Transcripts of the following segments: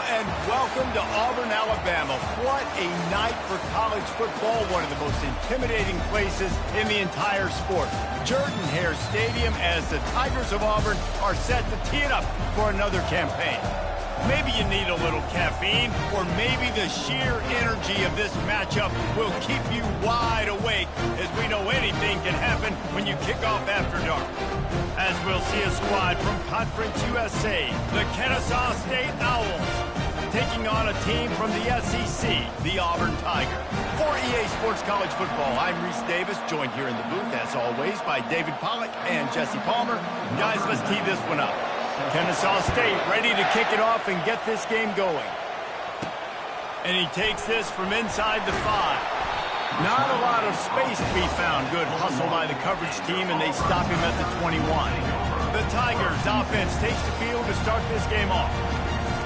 and welcome to Auburn, Alabama. What a night for college football, one of the most intimidating places in the entire sport. Jordan-Hare Stadium as the Tigers of Auburn are set to tee it up for another campaign. Maybe you need a little caffeine, or maybe the sheer energy of this matchup will keep you wide awake, as we know anything can happen when you kick off after dark. As we'll see a squad from Conference USA, the Kennesaw State Owls, taking on a team from the SEC, the Auburn Tigers. For EA Sports College Football, I'm Reese Davis, joined here in the booth, as always, by David Pollack and Jesse Palmer. Guys, let's tee this one up. Kennesaw State ready to kick it off and get this game going. And he takes this from inside the 5. Not a lot of space to be found. Good hustle by the coverage team, and they stop him at the 21. The Tigers offense takes the field to start this game off.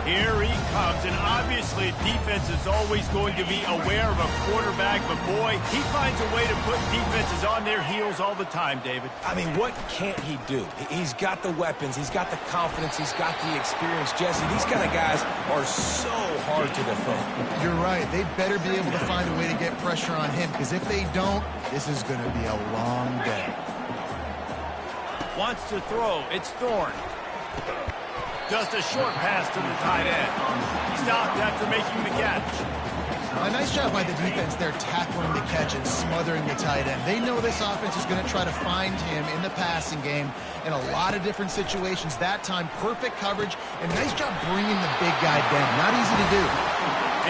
Here he comes, and obviously defense is always going to be aware of a quarterback, but boy, he finds a way to put defenses on their heels all the time, David. I mean, what can't he do? He's got the weapons, he's got the confidence, he's got the experience. Jesse, these kind of guys are so hard to defend. You're right. They better be able to find a way to get pressure on him, because if they don't, this is going to be a long day. Wants to throw. It's Thorne. Just a short pass to the tight end. He stopped after making the catch. A nice job by the defense there, tackling the catch and smothering the tight end. They know this offense is going to try to find him in the passing game in a lot of different situations. That time, perfect coverage, and nice job bringing the big guy down. Not easy to do.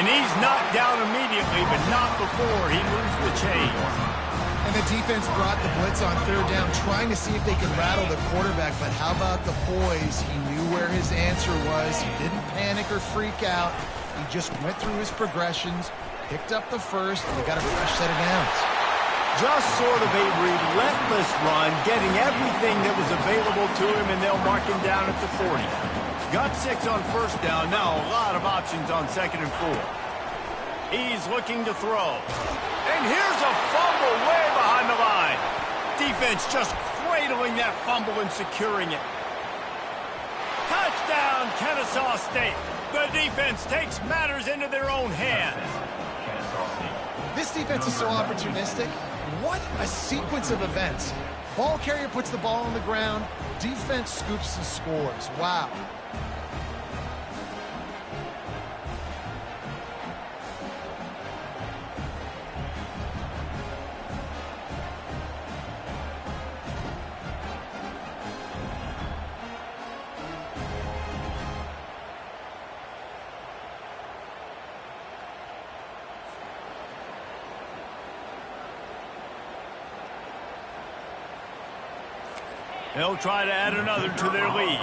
And he's knocked down immediately, but not before he moves the chains. And the defense brought the blitz on third down, trying to see if they could rattle the quarterback. But how about the poise? He knew where his answer was. He didn't panic or freak out. He just went through his progressions, picked up the first, and they got a fresh set of downs. Just sort of a relentless run, getting everything that was available to him, and they'll mark him down at the 40. Got 6 on first down. Now a lot of options on 2nd and 4. He's looking to throw. And here's a fumble way behind the line. Defense just cradling that fumble and securing it. Touchdown, Kennesaw State. The defense takes matters into their own hands. This defense is so opportunistic. What a sequence of events. Ball carrier puts the ball on the ground. Defense scoops and scores. Wow. They'll try to add another to their lead.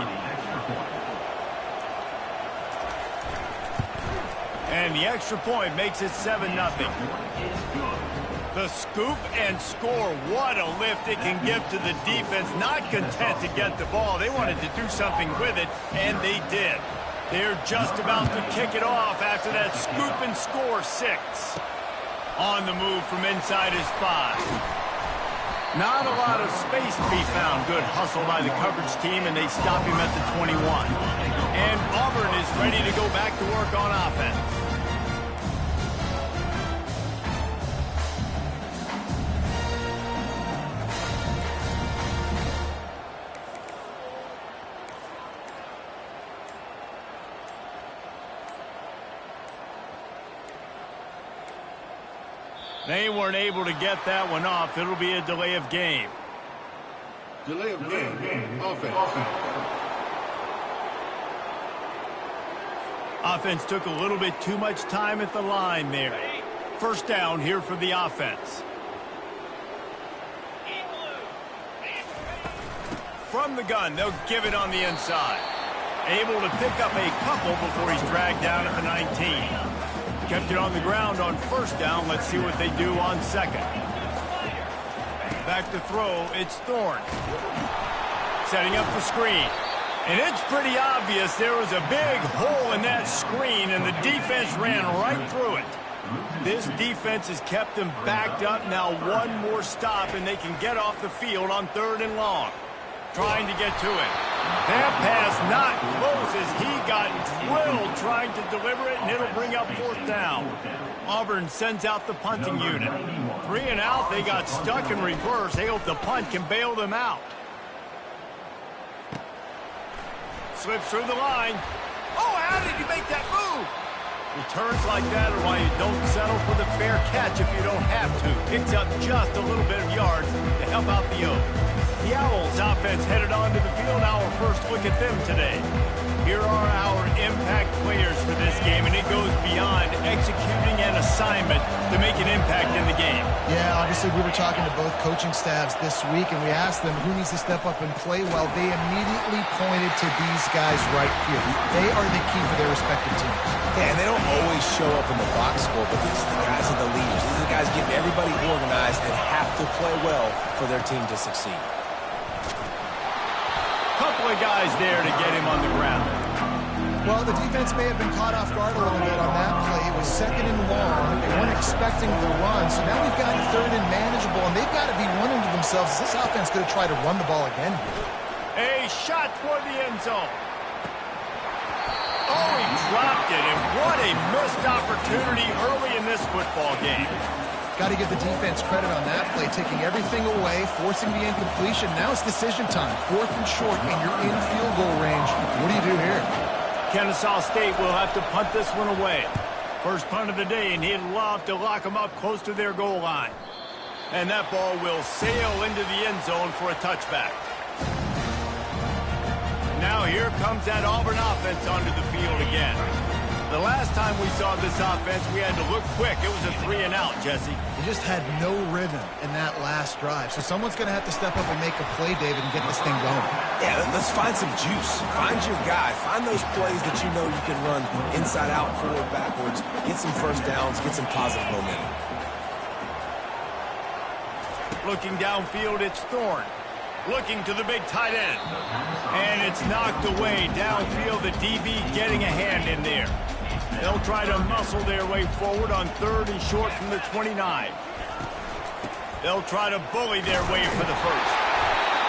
And the extra point makes it 7-0. The scoop and score. What a lift it can give to the defense. Not content to get the ball. They wanted to do something with it, and they did. They're just about to kick it off after that scoop and score 6. On the move from inside his 5. Not a lot of space to be found. Good hustle by the coverage team, and they stop him at the 21. And Auburn is ready to go back to work on offense. They weren't able to get that one off. It'll be a delay of game. Delay of game. Offense. Offense took a little bit too much time at the line there. First down here for the offense. From the gun, they'll give it on the inside. Able to pick up a couple before he's dragged down at the 19. Kept it on the ground on first down. Let's see what they do on 2nd. Back to throw. It's Thorne. Setting up the screen. And it's pretty obvious there was a big hole in that screen, and the defense ran right through it. This defense has kept them backed up. Now one more stop, and they can get off the field on 3rd and long. trying to get to it. That pass not close as he got drilled trying to deliver it, and it'll bring up 4th down. Auburn sends out the punting unit. 3 and out, they got stuck in reverse. They hope the punt can bail them out. Slips through the line. Oh, how did you make that move? Returns like that are why you don't settle for the fair catch if you don't have to. Picks up just a little bit of yards to help out the Oak. The Owls offense headed onto the field. Our first look at them today. Here are our impact players for this game, and it goes beyond executing an assignment to make an impact in the game. Yeah, obviously we were talking to both coaching staffs this week, and we asked them who needs to step up and play well. They immediately pointed to these guys right here. They are the key for their respective teams. Yeah, and they don't always show up in the box score, but these are the guys are the leaders. These are the guys getting everybody organized and have to play well for their team to succeed. Couple of guys there to get him on the ground. Well, the defense may have been caught off guard a little bit on that play. It was 2nd and long. They weren't expecting the run, so now we've got 3rd and manageable, and they've got to be wondering to themselves, is this offense going to try to run the ball again here? A shot toward the end zone. Oh, he dropped it, and what a missed opportunity early in this football game. Got to give the defense credit on that play, taking everything away, forcing the incompletion. Now it's decision time. 4th and short, and you're in field goal range. What do you do here? Kennesaw State will have to punt this one away. First punt of the day, and he'd love to lock them up close to their goal line. And that ball will sail into the end zone for a touchback. Now here comes that Auburn offense onto the field again. The last time we saw this offense, we had to look quick. It was a 3 and out, Jesse. They just had no rhythm in that last drive. So someone's going to have to step up and make a play, David, and get this thing going. Yeah, let's find some juice. Find your guy. Find those plays that you know you can run inside out, forward, backwards. Get some first downs. Get some positive momentum. Looking downfield, it's Thorne. Looking to the big tight end. And it's knocked away downfield. The DB getting a hand in there. They'll try to muscle their way forward on 3rd and short from the 29. They'll try to bully their way for the first.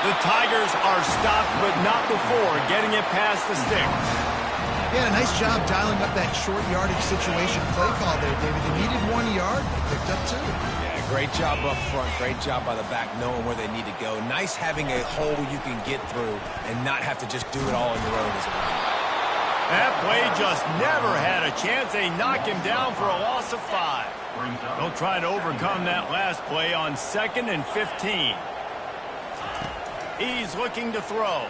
The Tigers are stopped, but not before getting it past the sticks. Yeah, nice job dialing up that short yardage situation play call there, David. They needed 1 yard. They picked up 2. Yeah, great job up front. Great job by the back knowing where they need to go. Nice having a hole you can get through and not have to just do it all on your own as a running back. That play just never had a chance. They knock him down for a loss of 5. They'll try to overcome that last play on 2nd and 15. He's looking to throw.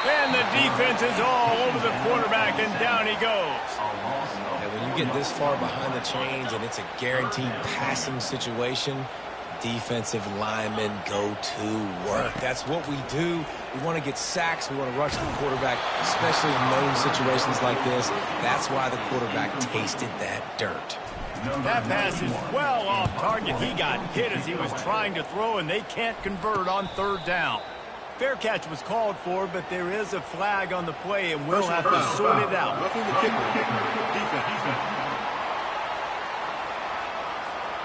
And the defense is all over the quarterback, and down he goes. And when you get this far behind the chains and it's a guaranteed passing situation, defensive linemen go to work. That's what we do. We want to get sacks. We want to rush the quarterback, especially in known situations like this. That's why the quarterback tasted that dirt. That pass is well off target. He got hit as he was trying to throw, and they can't convert on 3rd down. Fair catch was called for, but there is a flag on the play, and we'll have to sort it out.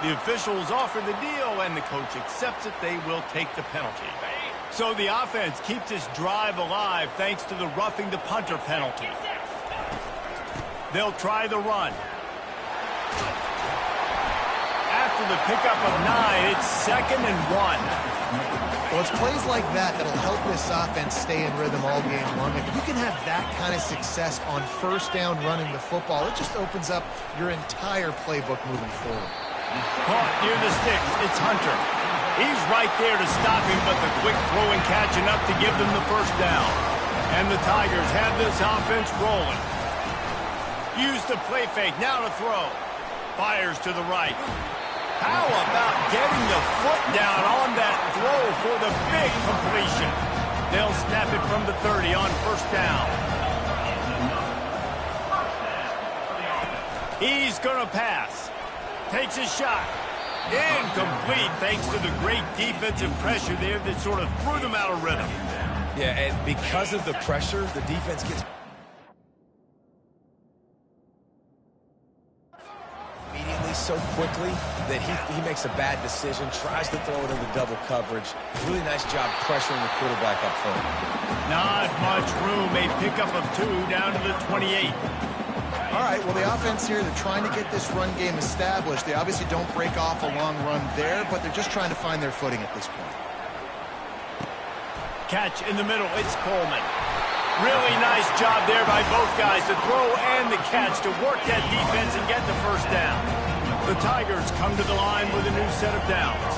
The officials offer the deal, and the coach accepts it. They will take the penalty. So the offense keeps this drive alive thanks to the roughing the punter penalty. They'll try the run. After the pickup of 9, it's 2nd and 1. Well, it's plays like that that'll help this offense stay in rhythm all game long. If you can have that kind of success on 1st down running the football, it just opens up your entire playbook moving forward. Caught near the sticks. It's Hunter. He's right there to stop him, but the quick throw and catch enough to give them the 1st down. And the Tigers have this offense rolling. Use the play fake. Now to throw. Fires to the right. How about getting the foot down on that throw for the big completion? They'll snap it from the 30 on 1st down. He's going to pass. Takes a shot. Incomplete thanks to the great defensive pressure there that sort of threw them out of rhythm. Yeah, and because of the pressure, the defense gets so quickly that he makes a bad decision, tries to throw it into double coverage. Really nice job pressuring the quarterback up front. Not much room. A pickup of 2 down to the 28. All right, well, the offense here, they're trying to get this run game established. They obviously don't break off a long run there, but they're just trying to find their footing at this point. Catch in the middle. It's Coleman. Really nice job there by both guys, the throw and the catch to work that defense and get the first down. The Tigers come to the line with a new set of downs.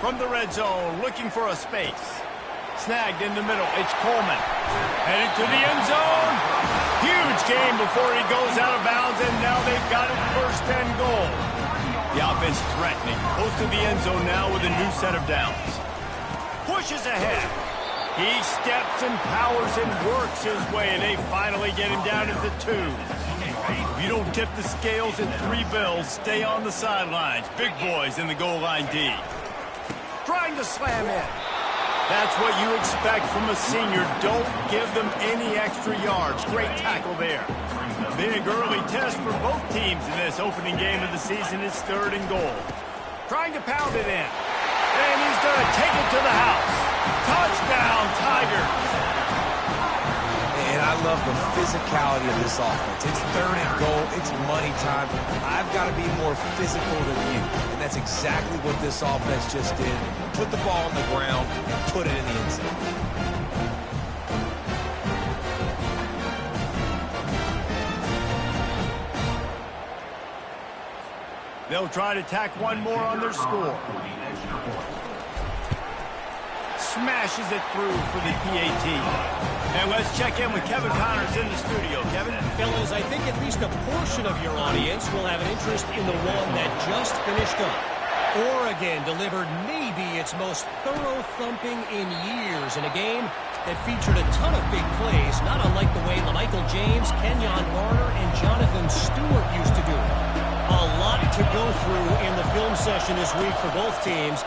From the red zone, looking for a space. Snagged in the middle. It's Coleman. Headed to the end zone. Huge game before he goes out of bounds, and now they've got it first and goal. The offense threatening. Close to the end zone now with a new set of downs. Pushes ahead. He steps and powers and works his way. They finally get him down at the 2. If you don't tip the scales at 3 bills, stay on the sidelines. Big boys in the goal line D. Trying to slam in. That's what you expect from a senior. Don't give them any extra yards. Great tackle there. Big early test for both teams in this opening game of the season is 3rd and goal. Trying to pound it in. And he's going to take it to the house. Touchdown, Tigers. And I love the physicality of this offense. It's 3rd and goal. It's money time. I've got to be more physical than you. And that's exactly what this offense just did. Put the ball on the ground and put it in the end zone. They'll try to tack one more on their score. Smashes it through for the PAT. And let's check in with Kevin Connors in the studio. Kevin? Fellas, I think at least a portion of your audience will have an interest in the one that just finished up. Oregon delivered maybe its most thorough thumping in years in a game that featured a ton of big plays, not unlike the way Michael James, Kenyon Garner, and Jonathan Stewart used to do it. A lot to go through in the film session this week for both teams.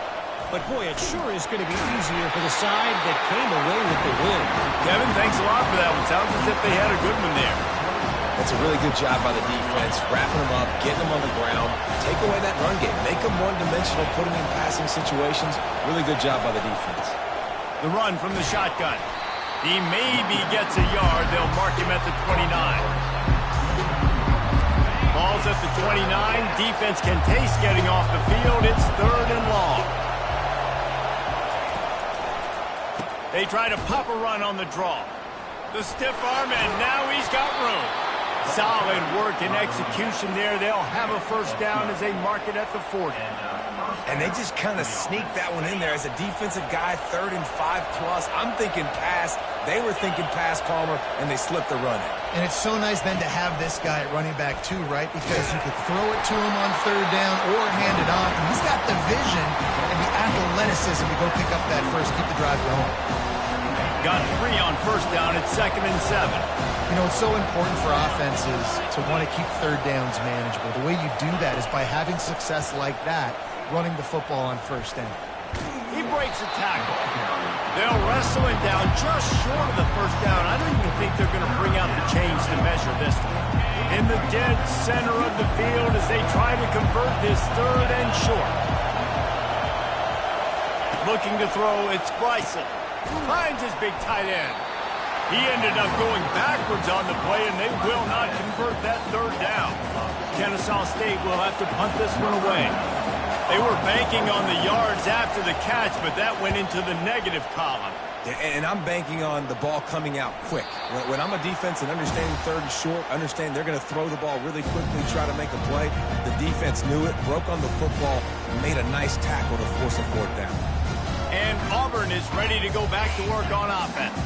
But, boy, it sure is going to be easier for the side that came away with the win. Kevin, thanks a lot for that one. Sounds as if they had a good one there. That's a really good job by the defense, wrapping them up, getting them on the ground, take away that run game, make them one-dimensional, put them in passing situations. Really good job by the defense. The run from the shotgun. He maybe gets a yard. They'll mark him at the 29. Ball's at the 29. Defense can taste getting off the field. It's 3rd and long. They try to pop a run on the draw. The stiff arm, and now he's got room. Solid work and execution there. They'll have a first down as they mark it at the 40. And they just kind of sneaked that one in there as a defensive guy, 3rd and 5+. I'm thinking pass. They were thinking pass, Palmer, and they slipped the run in. And it's so nice then to have this guy at running back too, right? Because you could throw it to him on 3rd down or hand it off. And he's got the vision and the athleticism to go pick up that first, keep the drive going. Got 3 on first down. It's 2nd and 7. You know, it's so important for offenses to want to keep 3rd downs manageable. The way you do that is by having success like that, running the football on first down. He breaks a tackle. They'll wrestle it down just short of the first down. I don't even think they're going to bring out the chains to measure this one. In the dead center of the field as they try to convert this 3rd and short. Looking to throw, it's Bryson. Finds his big tight end. He ended up going backwards on the play, and they will not convert that 3rd down. Kennesaw State will have to punt this one away. They were banking on the yards after the catch, but that went into the negative column. Yeah, and I'm banking on the ball coming out quick. When I'm a defense and understanding 3rd and short, understand they're going to throw the ball really quickly, try to make a play. The defense knew it, broke on the football, and made a nice tackle to force a 4th down. And Auburn is ready to go back to work on offense.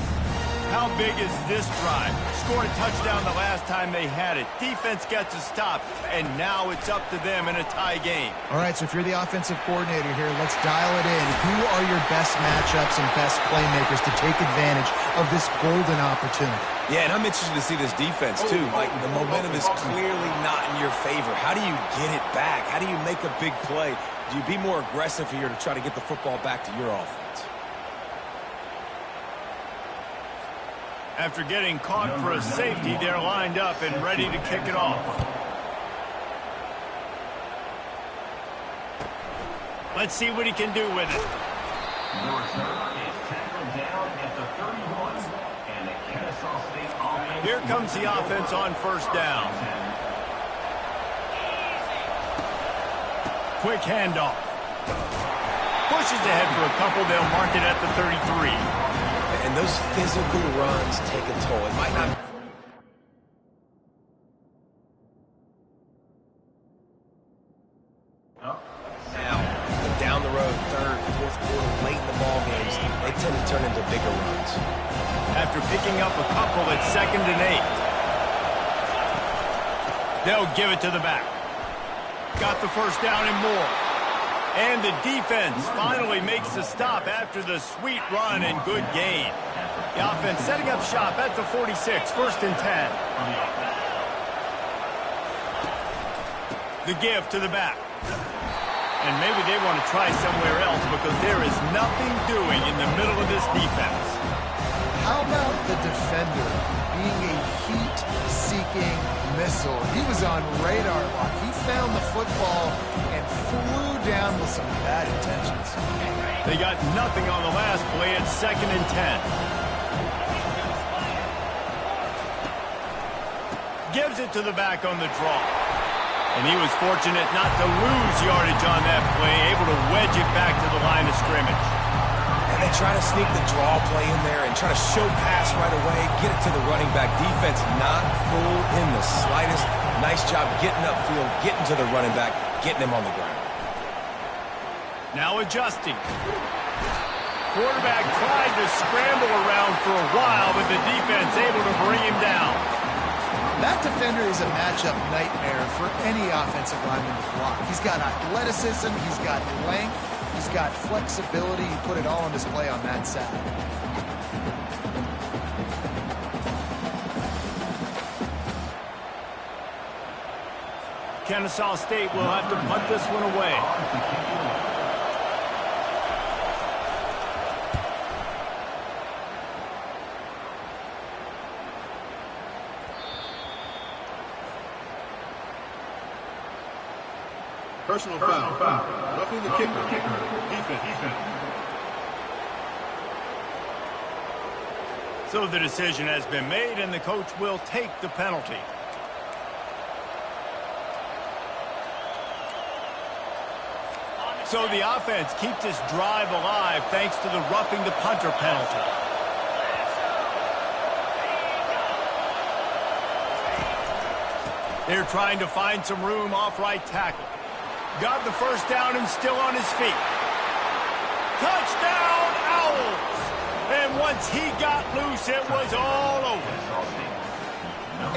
How big is this drive? Scored a touchdown the last time they had it. Defense gets a stop, and now it's up to them in a tie game. All right, so if you're the offensive coordinator here, let's dial it in. Who are your best matchups and best playmakers to take advantage of this golden opportunity? Yeah, and I'm interested to see this defense, too. Like, the momentum is clearly not in your favor. How do you get it back? How do you make a big play? Do you be more aggressive here to try to get the football back to your offense? After getting caught for a safety, they're lined up and ready to kick it off. Let's see what he can do with it. The return is tackled down at the 31, and the Kennesaw State offense. Here comes the offense on first down. Quick handoff. Pushes ahead for a couple. They'll mark it at the 33. And those physical runs take a toll. It might not... Now, down the road, third, fourth quarter, late in the ball games, they tend to turn into bigger runs. After picking up a couple at 2nd and 8. They'll give it to the back. Got the first down and more. And the defense finally makes the stop after the sweet run and good gain. The offense setting up shop at the 46, 1st and 10. The give to the back. And maybe they want to try somewhere else because there is nothing doing in the middle of this defense. How about the defender being a heat-seeking missile? He was on radar lock. He found the football and flew down with some bad intentions. They got nothing on the last play at 2nd and 10. Gives it to the back on the draw. And he was fortunate not to lose yardage on that play, able to wedge it back to the line of scrimmage. And they try to sneak the draw play in there and try to show pass right away, get it to the running back. Defense not fooled in the slightest. Nice job getting upfield, getting to the running back, getting him on the ground. Now adjusting. Quarterback tried to scramble around for a while, but the defense able to bring him down. That defender is a matchup nightmare for any offensive lineman to block. He's got athleticism, he's got length, he's got flexibility. He put it all on display on that side. Kennesaw State will have to punt this one away. Personal foul. Roughing the kicker. Defense. So the decision has been made, and the coach will take the penalty. So the offense keeps this drive alive thanks to the roughing the punter penalty. They're trying to find some room off right tackle. Got the first down and still on his feet. Touchdown, Owls! And once he got loose, it was all over.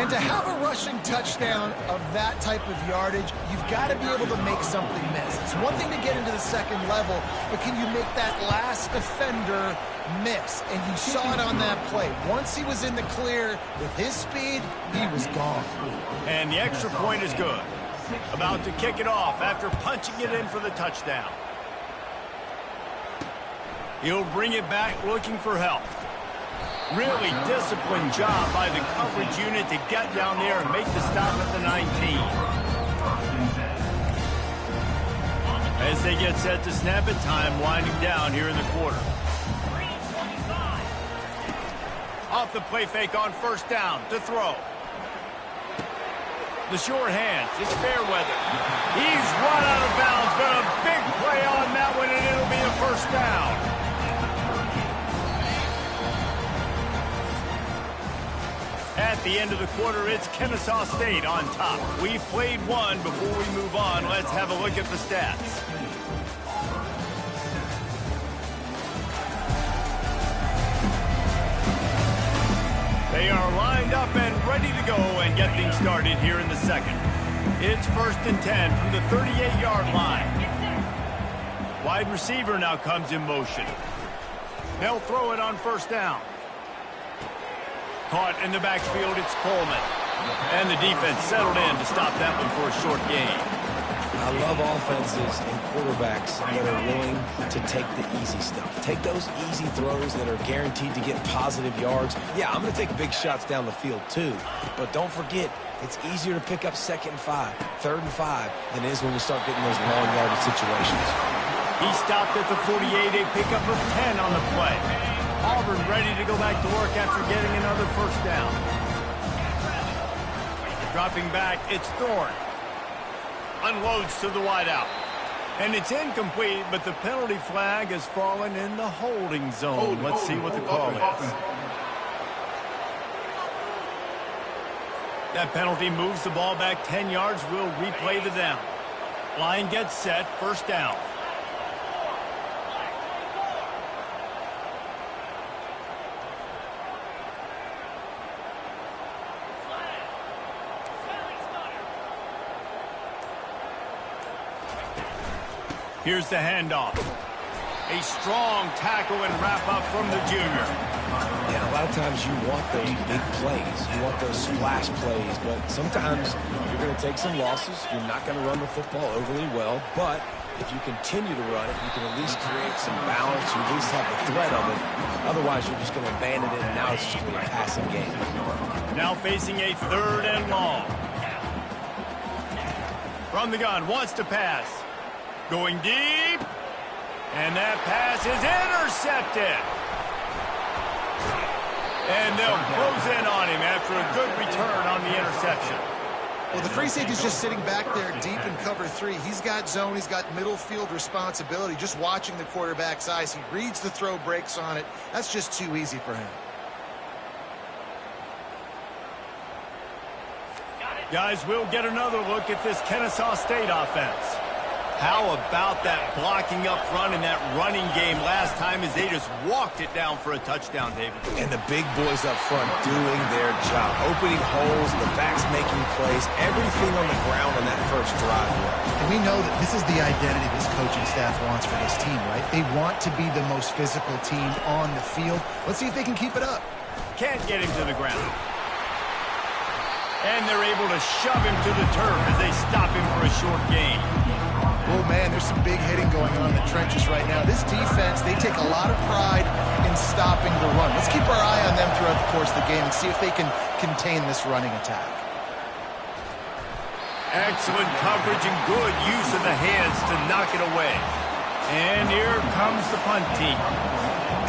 And to have a rushing touchdown of that type of yardage, you've got to be able to make something miss. It's one thing to get into the second level, but can you make that last defender miss? And you saw it on that play. Once he was in the clear with his speed, he was gone. And the extra point is good. About to kick it off after punching it in for the touchdown. He'll bring it back looking for help. Really disciplined job by the coverage unit to get down there and make the stop at the 19. As they get set to snap it, time winding down here in the quarter. Off the play fake on first down to throw. The short hands, it's Fairweather. He's run out of bounds, but a big play on that one, and it'll be a first down. At the end of the quarter, it's Kennesaw State on top. We've played one. Before we move on, let's have a look at the stats. They are lined up and ready to go and get things started here in the second. It's 1st and 10 from the 38-yard line. Wide receiver now comes in motion. They'll throw it on first down. Caught in the backfield, it's Coleman. And the defense settled in to stop that one for a short gain. I love offenses and quarterbacks that are willing to take the easy stuff. Take those easy throws that are guaranteed to get positive yards. Yeah, I'm going to take big shots down the field too. But don't forget, it's easier to pick up 2nd and 5, 3rd and 5 than it is when we start getting those long yardage situations. He stopped at the 48, a pickup of 10 on the play. Auburn ready to go back to work after getting another first down. Dropping back, it's Thorne. Unloads to the wideout. And it's incomplete, but the penalty flag has fallen in the holding zone. Let's see what the call is. That penalty moves the ball back 10 yards. We'll replay the down. Line gets set, first down. Here's the handoff. A strong tackle and wrap-up from the junior. Yeah, a lot of times you want those big plays. You want those splash plays, but sometimes you're going to take some losses. You're not going to run the football overly well, but if you continue to run it, you can at least create some balance. You at least have the threat of it. Otherwise, you're just going to abandon it, and now it's just going to be a passing game. Now facing a third and long. From the gun, wants to pass. Going deep, and that pass is intercepted. And they'll close in on him after a good return on the interception. Well, the free safety's just sitting back there deep in cover 3. He's got zone, he's got middle field responsibility, just watching the quarterback's eyes. He reads the throw, breaks on it. That's just too easy for him. Guys, we'll get another look at this Kennesaw State offense. How about that blocking up front in that running game last time as they just walked it down for a touchdown, David? And the big boys up front doing their job. Opening holes, the backs making plays, everything on the ground on that first drive. And we know that this is the identity this coaching staff wants for this team, right? They want to be the most physical team on the field. Let's see if they can keep it up. Can't get him to the ground. And they're able to shove him to the turf as they stop him for a short gain. Oh, man, there's some big hitting going on in the trenches right now. This defense, they take a lot of pride in stopping the run. Let's keep our eye on them throughout the course of the game and see if they can contain this running attack. Excellent coverage and good use of the hands to knock it away. And here comes the punt team.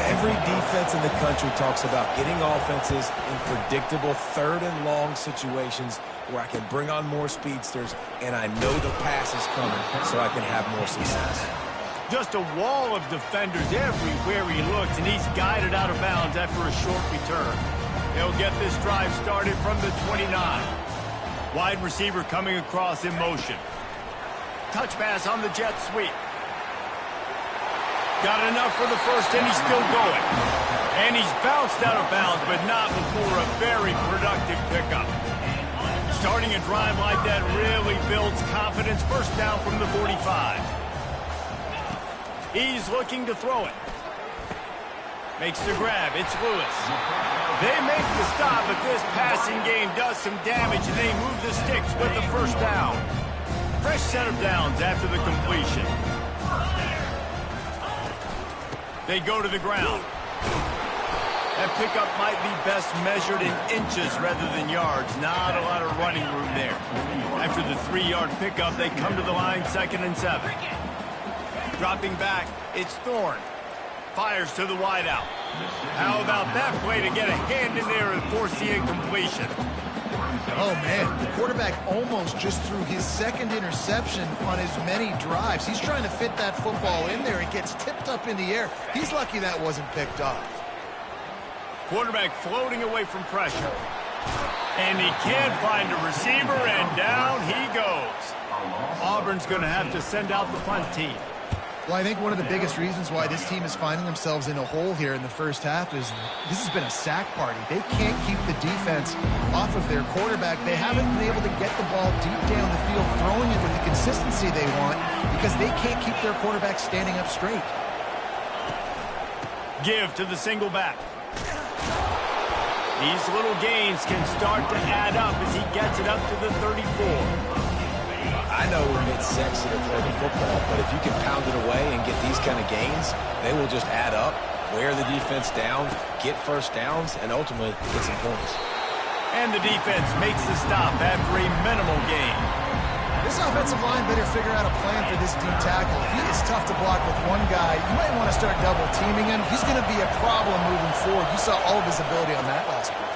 Every defense in the country talks about getting offenses in predictable third and long situations where I can bring on more speedsters and I know the pass is coming so I can have more success. Just a wall of defenders everywhere he looks, and he's guided out of bounds after a short return. He'll get this drive started from the 29. Wide receiver coming across in motion. Touch pass on the jet sweep. Got enough for the first, and he's still going. And he's bounced out of bounds, but not before a very productive pickup. Starting a drive like that really builds confidence. First down from the 45. He's looking to throw it. Makes the grab. It's Lewis. They make the stop, but this passing game does some damage, and they move the sticks with the first down. Fresh set of downs after the completion. They go to the ground. That pickup might be best measured in inches rather than yards. Not a lot of running room there. After the 3-yard pickup, they come to the line, 2nd and 7. Dropping back, it's Thorne. Fires to the wideout. How about that play to get a hand in there and force the incompletion? Oh, man, the quarterback almost just threw his 2nd interception on as many drives. He's trying to fit that football in there. It gets tipped up in the air. He's lucky that wasn't picked off. Quarterback floating away from pressure. And he can't find a receiver, and down he goes. Auburn's going to have to send out the punt team. Well, I think one of the biggest reasons why this team is finding themselves in a hole here in the first half is this has been a sack party. They can't keep the defense off of their quarterback. They haven't been able to get the ball deep down the field, throwing it with the consistency they want because they can't keep their quarterback standing up straight. Give to the single back. These little gains can start to add up as he gets it up to the 34. I know it's sexy to throw the football, but if you can pound it away and get these kind of gains, they will just add up, wear the defense down, get first downs, and ultimately get some points. And the defense makes the stop after a minimal gain. This offensive line better figure out a plan for this deep tackle. He is tough to block with one guy. You might want to start double teaming him. He's going to be a problem moving forward. You saw all of his ability on that last play.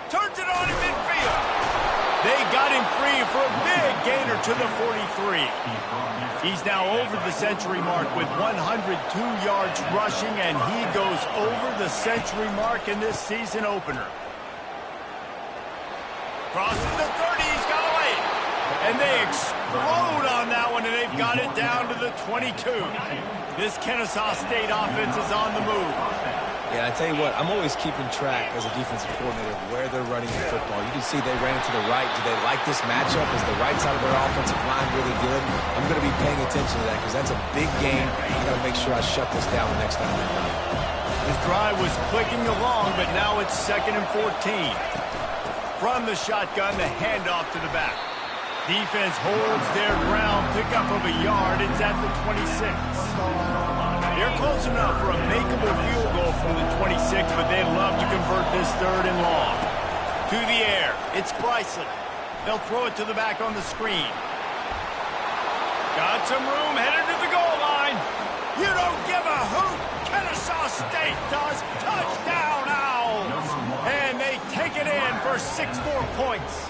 Turns it on in midfield. They got him free for a big gainer to the 43. He's now over the century mark with 102 yards rushing, and he goes over the century mark in this season opener. Crosses the 30, he's got a lane. And they explode on that one, and they've got it down to the 22. This Kennesaw State offense is on the move. Yeah, I tell you what, I'm always keeping track as a defensive coordinator of where they're running the football. You can see they ran it to the right. Do they like this matchup? Is the right side of their offensive line really good? I'm going to be paying attention to that because that's a big game. I got to make sure I shut this down the next time they run it. His drive was clicking along, but now it's 2nd and 14. From the shotgun, the handoff to the back. Defense holds their ground, pickup of a yard. It's at the 26. They're close enough for a makeable field goal from the 26, but they'd love to convert this 3rd and long. To the air, it's Bryson. They'll throw it to the back on the screen. Got some room, headed to the goal line. You don't give a hoot. Kennesaw State does. Touchdown, Owls. And they take it in for 6 more points.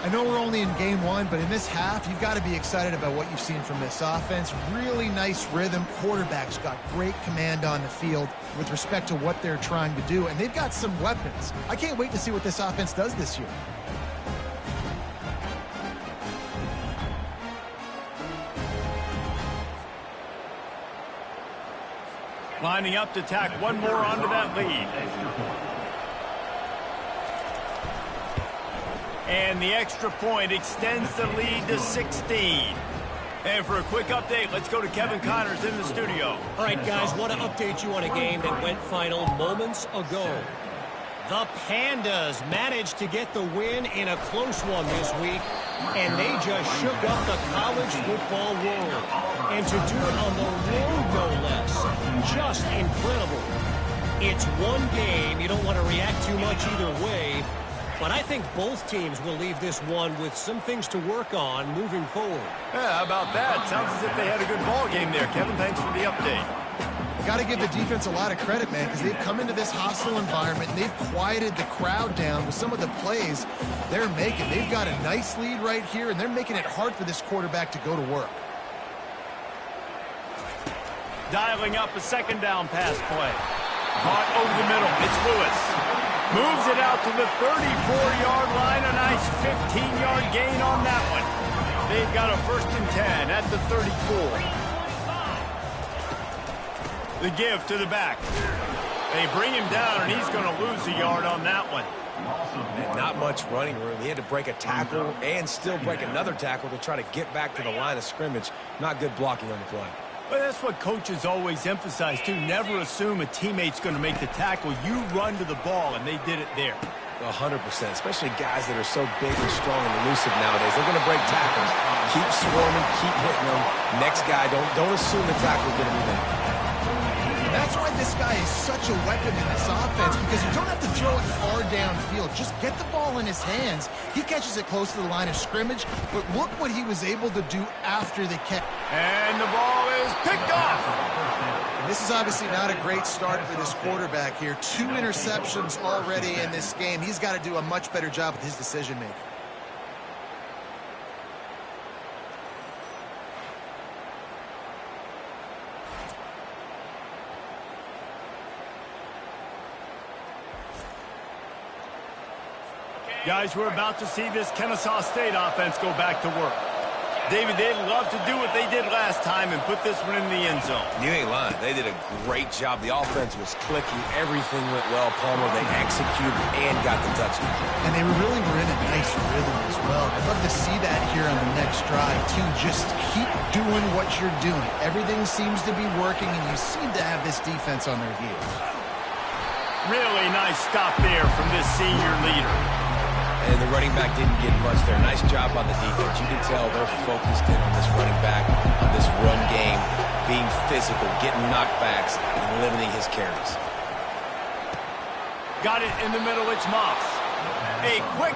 I know we're only in game 1, but in this half, you've got to be excited about what you've seen from this offense. Really nice rhythm. Quarterback's got great command on the field with respect to what they're trying to do, and they've got some weapons. I can't wait to see what this offense does this year. Lining up to tack one more onto that lead. And the extra point extends the lead to 16. And for a quick update, let's go to Kevin Connors in the studio. All right, guys, want to update you on a game that went final moments ago. The Pandas managed to get the win in a close one this week, and they just shook up the college football world. And to do it on the road, no less. Just incredible. It's one game. You don't want to react too much either way. But I think both teams will leave this one with some things to work on moving forward. Yeah, how about that? Sounds as if they had a good ball game there, Kevin. Thanks for the update. Got to give the defense a lot of credit, man, because they've come into this hostile environment and they've quieted the crowd down with some of the plays they're making. They've got a nice lead right here, and they're making it hard for this quarterback to go to work. Dialing up a 2nd down pass play. Caught over the middle. It's Lewis. Moves it out to the 34-yard line. A nice 15-yard gain on that one. They've got a 1st and 10 at the 34. The give to the back. They bring him down, and he's going to lose a yard on that one. And not much running room. He had to break a tackle and still break another tackle to try to get back to the line of scrimmage. Not good blocking on the play. Well, that's what coaches always emphasize, too. Never assume a teammate's going to make the tackle. You run to the ball, and they did it there. 100%, especially guys that are so big and strong and elusive nowadays. They're going to break tackles. Keep swarming, keep hitting them. Next guy, don't assume the tackle's going to be made. That's why this guy is such a weapon in this offense, because you don't have to throw it far downfield. Just get the ball in his hands. He catches it close to the line of scrimmage, but look what he was able to do after the catch. And the ball is picked off. And this is obviously not a great start for this quarterback here. 2 interceptions already in this game. He's got to do a much better job with his decision-making. Guys, we're about to see this Kennesaw State offense go back to work. David, they'd love to do what they did last time and put this one in the end zone. You ain't lying. They did a great job. The offense was clicking. Everything went well. Palmer, they executed and got the touchdown. And they really were in a nice rhythm as well. I'd love to see that here on the next drive, too. Just keep doing what you're doing. Everything seems to be working, and you seem to have this defense on their heels. Really nice stop there from this senior leader. And the running back didn't get much there. Nice job on the defense. You can tell they're focused in on this running back, on this run game, being physical, getting knockbacks, and limiting his carries. Got it in the middle. It's Moss. A quick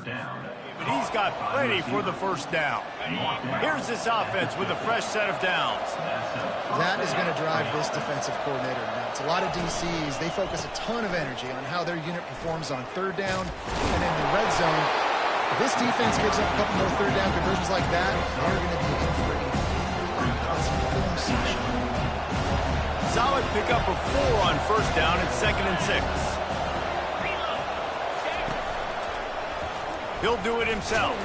Down. But he's got plenty for the first down. Here's this offense with a fresh set of downs. That is going to drive this defensive coordinator nuts. A lot of DCs, they focus a ton of energy on how their unit performs on third down and in the red zone. If this defense gives up a couple more third down conversions like that, they're going to be in for a film session. Solid pickup of 4 on first down and 2nd and 6. He'll do it himself.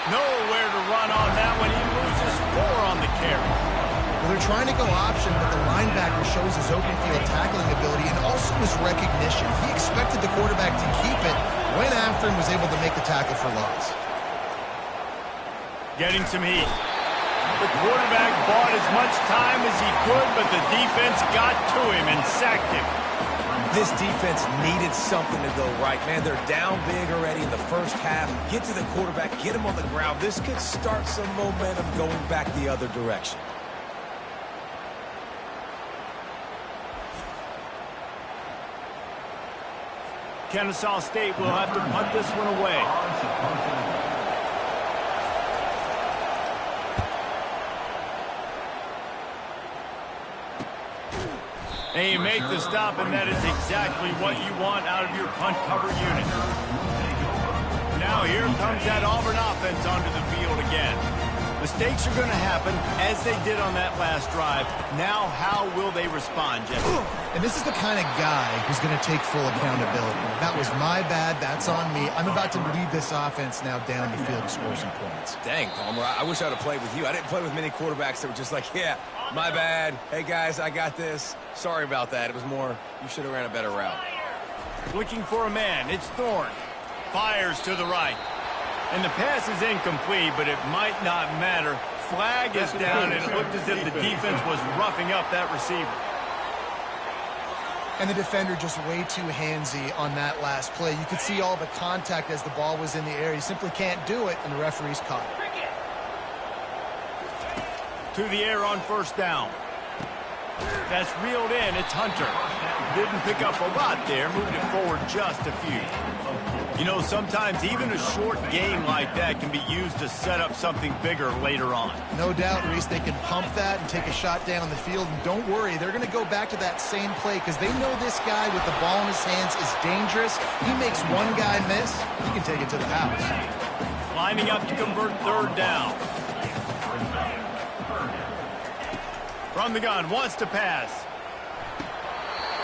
Nowhere to run on that one. He loses 4 on the carry. Well, they're trying to go option, but the linebacker shows his open field tackling ability and also his recognition. He expected the quarterback to keep it, went after him, was able to make the tackle for loss. Getting some heat. The quarterback bought as much time as he could, but the defense got to him and sacked him. This defense needed something to go right, man. They're down big already in the first half. Get to the quarterback, get him on the ground. This could start some momentum going back the other direction. Kennesaw State will have to punt this one away. And you make the stop, and that is exactly what you want out of your punt cover unit. Now here comes that Auburn offense onto the field again. Mistakes are going to happen, as they did on that last drive. Now how will they respond, Jeff? And this is the kind of guy who's going to take full accountability. That was my bad. That's on me. I'm about to lead this offense now down the field and score some points. Dang, Palmer, I wish I would have played with you. I didn't play with many quarterbacks that were just like, yeah, my bad. Hey, guys, I got this. Sorry about that. It was more, you should have ran a better route. Looking for a man. It's Thorne. Fires to the right. And the pass is incomplete, but it might not matter. Flag is down, and it looked as if the defense was roughing up that receiver. And the defender just way too handsy on that last play. You could see all the contact as the ball was in the air. He simply can't do it, and the referee's caught it. To the air on first down. That's reeled in. It's Hunter. Didn't pick up a lot there. Moved it forward just a few. You know, sometimes even a short game like that can be used to set up something bigger later on. No doubt, Reese, they can pump that and take a shot down the field. And don't worry, they're going to go back to that same play because they know this guy with the ball in his hands is dangerous. He makes one guy miss, he can take it to the house. Lining up to convert third down. From the gun, wants to pass.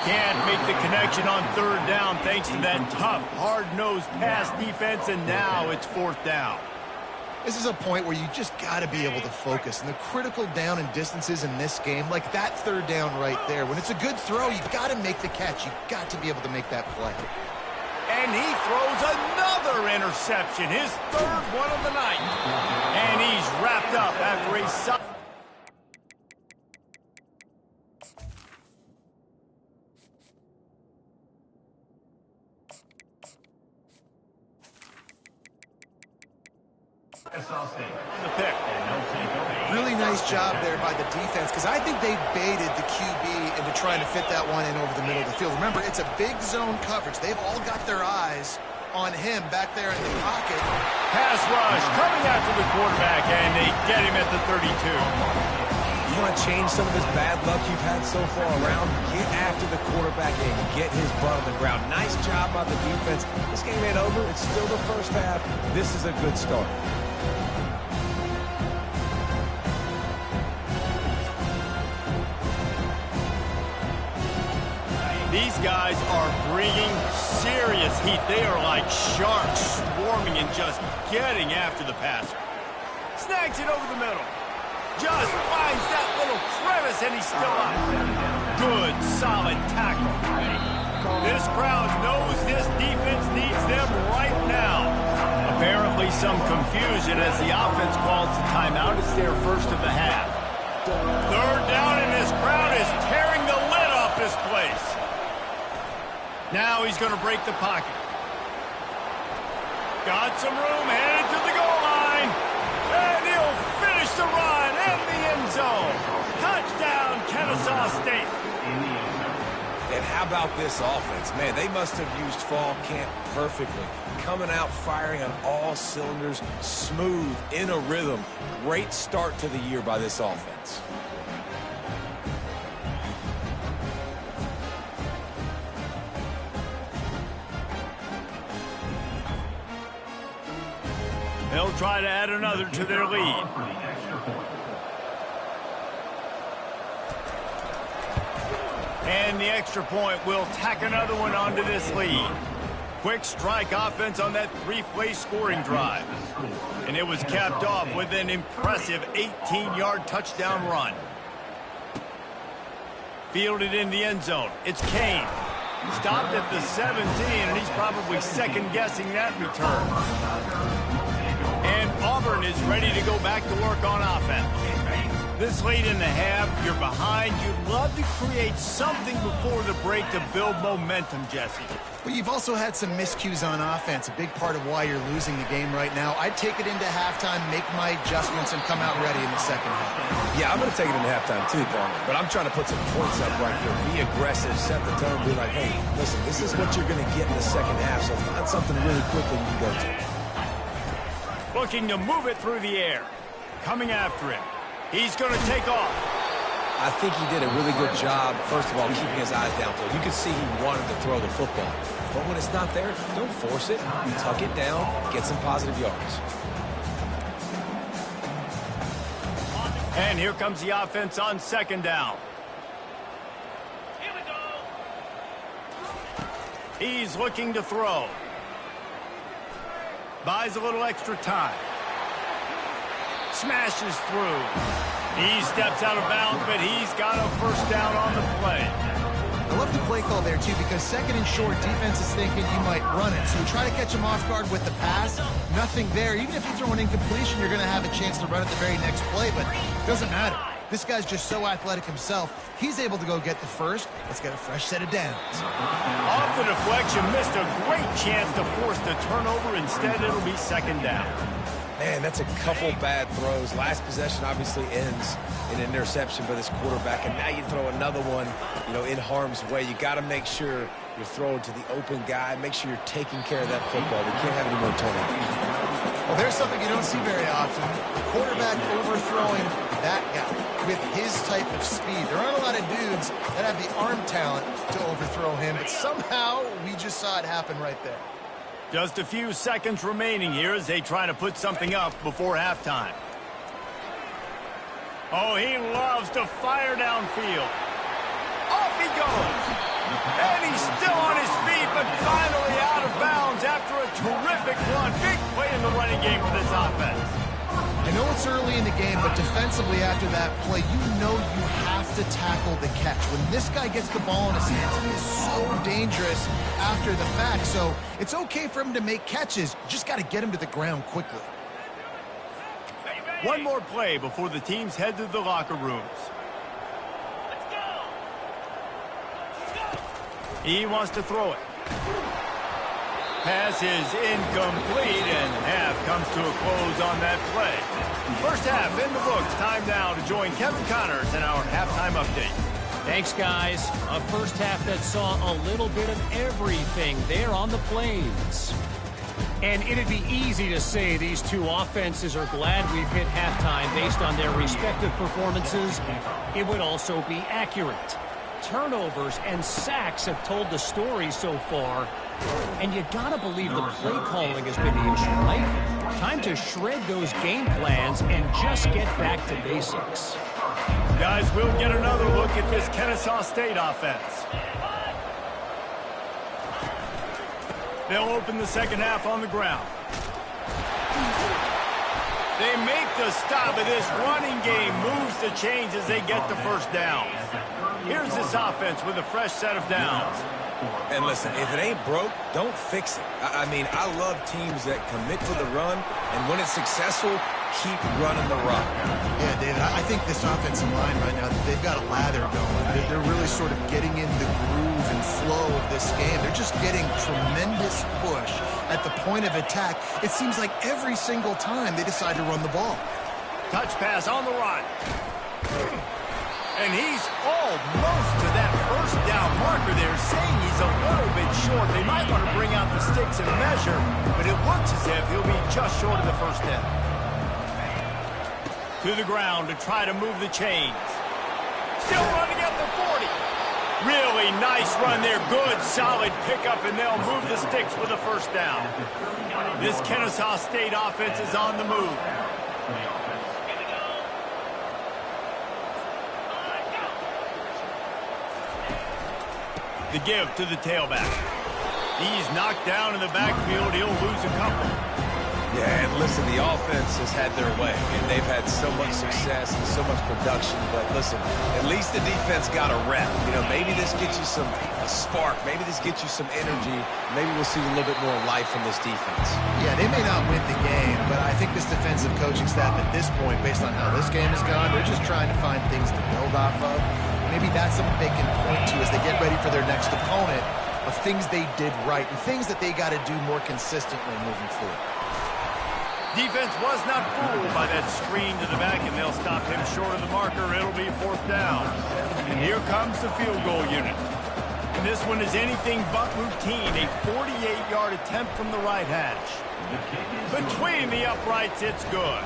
Can't make the connection on third down thanks to that tough, hard-nosed pass defense, and now it's fourth down. This is a point where you just got to be able to focus. And the critical down and distances in this game, like that third down right there, when it's a good throw, you got to make the catch. You got to be able to make that play. And he throws another interception, his third one of the night. And he's wrapped up after a solid. The pick. Really nice job there by the defense because I think they baited the QB into trying to fit that one in over the middle of the field. Remember, it's a big zone coverage. They've all got their eyes on him back there in the pocket. Pass rush coming after the quarterback, and they get him at the 32. You want to change some of this bad luck you've had so far around? Get after the quarterback and get his butt on the ground. Nice job by the defense. This game ain't over. It's still the first half. This is a good start. These guys are bringing serious heat. They are like sharks swarming and just getting after the passer. Snags it over the middle. Just finds that little crevice, and he's still up. Good, solid tackle. This crowd knows this defense needs them right now. Apparently some confusion as the offense calls the timeout. It's their first of the half. Third down, and this crowd is tearing the lid off this place. Now he's going to break the pocket. Got some room, headed to the goal line. And he'll finish the run in the end zone. Touchdown, Kennesaw State. And how about this offense? Man, they must have used fall camp perfectly. Coming out firing on all cylinders, smooth, in a rhythm. Great start to the year by this offense. They'll try to add another to their lead. And the extra point will tack another one onto this lead. Quick strike offense on that three-play scoring drive. And it was capped off with an impressive 18-yard touchdown run. Fielded in the end zone. It's Kane. Stopped at the 17, and he's probably second-guessing that return. And Auburn is ready to go back to work on offense. This late in the half, you're behind. You'd love to create something before the break to build momentum, Jesse. Well, you've also had some miscues on offense, a big part of why you're losing the game right now. I'd take it into halftime, make my adjustments, and come out ready in the second half. Yeah, I'm going to take it into halftime too, Barney. But I'm trying to put some points up right here. Be aggressive, set the tone, be like, hey, listen, this is what you're going to get in the second half, so find something really quickly you can go to. Looking to move it through the air. Coming after him. He's going to take off. I think he did a really good job, first of all, keeping his eyes downfield. You could see he wanted to throw the football. But when it's not there, don't force it. Tuck it down, get some positive yards. And here comes the offense on second down. Here we go. He's looking to throw. Buys a little extra time. Smashes through. He steps out of bounds, but he's got a first down on the play. I love the play call there, too, because second and short, defense is thinking you might run it. So you try to catch him off guard with the pass. Nothing there. Even if you throw an incompletion, you're going to have a chance to run at the very next play, but it doesn't matter. This guy's just so athletic himself. He's able to go get the first. Let's get a fresh set of downs. Off the deflection, missed a great chance to force the turnover. Instead, it'll be second down. Man, that's a couple bad throws. Last possession obviously ends in an interception by this quarterback, and now you throw another one, in harm's way. You got to make sure you're throwing to the open guy. Make sure you're taking care of that football. We can't have any more turnovers. Well, there's something you don't see very often. The quarterback overthrowing that guy with his type of speed. There aren't a lot of dudes that have the arm talent to overthrow him, but somehow we just saw it happen right there. Just a few seconds remaining here as they try to put something up before halftime. Oh, he loves to fire downfield. Off he goes. And he's still on his feet, but finally out of bounds after a terrific run. Big play in the running game for this offense. I know it's early in the game, but defensively after that play, you have to tackle the catch. When this guy gets the ball in his hands, he is so dangerous after the fact. So it's okay for him to make catches. You just got to get him to the ground quickly. One more play before the teams head to the locker rooms. Let's go. He wants to throw it. Pass is incomplete, and half comes to a close on that play. First half in the books. Time now to join Kevin Connors in our halftime update. Thanks, guys. A first half that saw a little bit of everything there on the Plains. And it'd be easy to say these two offenses are glad we've hit halftime based on their respective performances. It would also be accurate. Turnovers and sacks have told the story so far. And you gotta believe the play calling has been the issue, right? Time to shred those game plans and just get back to basics. Guys, we'll get another look at this Kennesaw State offense. They'll open the second half on the ground. They make the stop, but this running game moves the chains as they get the first down. Here's this offense with a fresh set of downs. And listen, if it ain't broke, don't fix it. I mean, I love teams that commit to the run, and when it's successful, keep running the rock. Yeah, David, I think this offensive line right now, they've got a lather going. They're really sort of getting in the groove and flow of this game. They're just getting tremendous push at the point of attack. It seems like every single time they decide to run the ball. Touch pass on the run. And he's almost to that first down marker there, saying he's a little bit short. They might want to bring out the sticks and measure, but it looks as if he'll be just short of the first down. To the ground to try to move the chains. Still running at the 40. Really nice run there. Good, solid pickup, and they'll move the sticks for the first down. This Kennesaw State offense is on the move. The give to the tailback. He's knocked down in the backfield. He'll lose a couple. Yeah, and listen, the offense has had their way, and they've had so much success and so much production. But listen, at least the defense got a rep. You know, maybe this gets you a spark. Maybe this gets you some energy. Maybe we'll see a little bit more life from this defense. Yeah, they may not win the game, but I think this defensive coaching staff at this point, based on how this game has gone, they're just trying to find things to build off of. Maybe that's something they can point to as they get ready for their next opponent, of things they did right and things that they got to do more consistently moving forward. Defense was not fooled by that screen to the back, and they'll stop him short of the marker. It'll be fourth down. And here comes the field goal unit. And this one is anything but routine. A 48-yard attempt from the right hash. Between the uprights, it's good.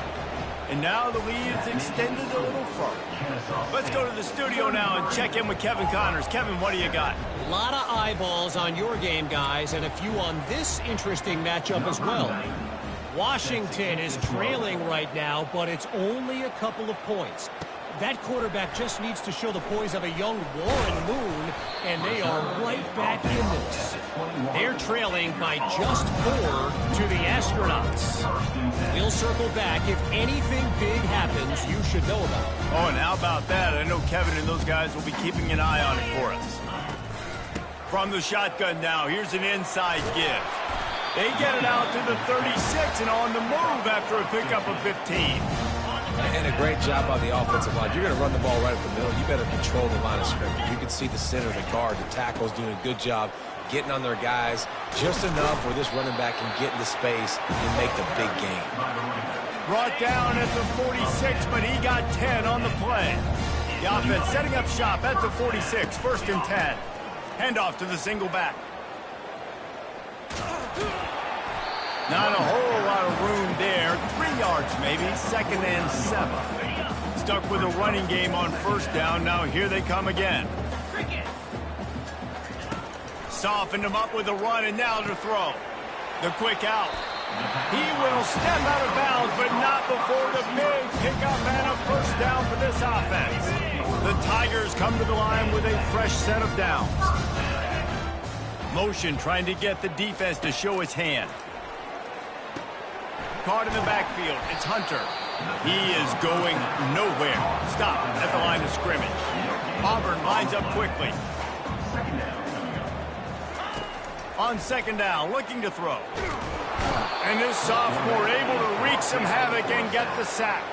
And now the lead is extended a little further. Let's go to the studio now and check in with Kevin Connors. Kevin, what do you got? A lot of eyeballs on your game, guys, and a few on this interesting matchup as well. Washington is trailing right now, but it's only a couple of points. That quarterback just needs to show the poise of a young Warren Moon, and they are right back in this. They're trailing by just 4 to the Astronauts. We'll circle back. If anything big happens, you should know about it. Oh, and how about that? I know Kevin and those guys will be keeping an eye on it for us. From the shotgun now, here's an inside give. They get it out to the 36 and on the move after a pickup of 15. And a great job by the offensive line. You're going to run the ball right up the middle. You better control the line of scrimmage. You can see the center, the guard, the tackles doing a good job getting on their guys just enough where this running back can get into space and make the big game. Brought down at the 46, but he got 10 on the play. The offense setting up shop at the 46, first and 10. Handoff to the single back. Not a whole lot of room there. 3 yards maybe, second and 7. Stuck with a running game on first down. Now here they come again. Softened him up with a run, and now to throw. The quick out. He will step out of bounds, but not before the big pickup and a first down for this offense. The Tigers come to the line with a fresh set of downs. Motion trying to get the defense to show its hand. Caught in the backfield. It's Hunter. He is going nowhere. Stop at the line of scrimmage. Auburn lines up quickly. On second down, looking to throw. And this sophomore able to wreak some havoc and get the sack.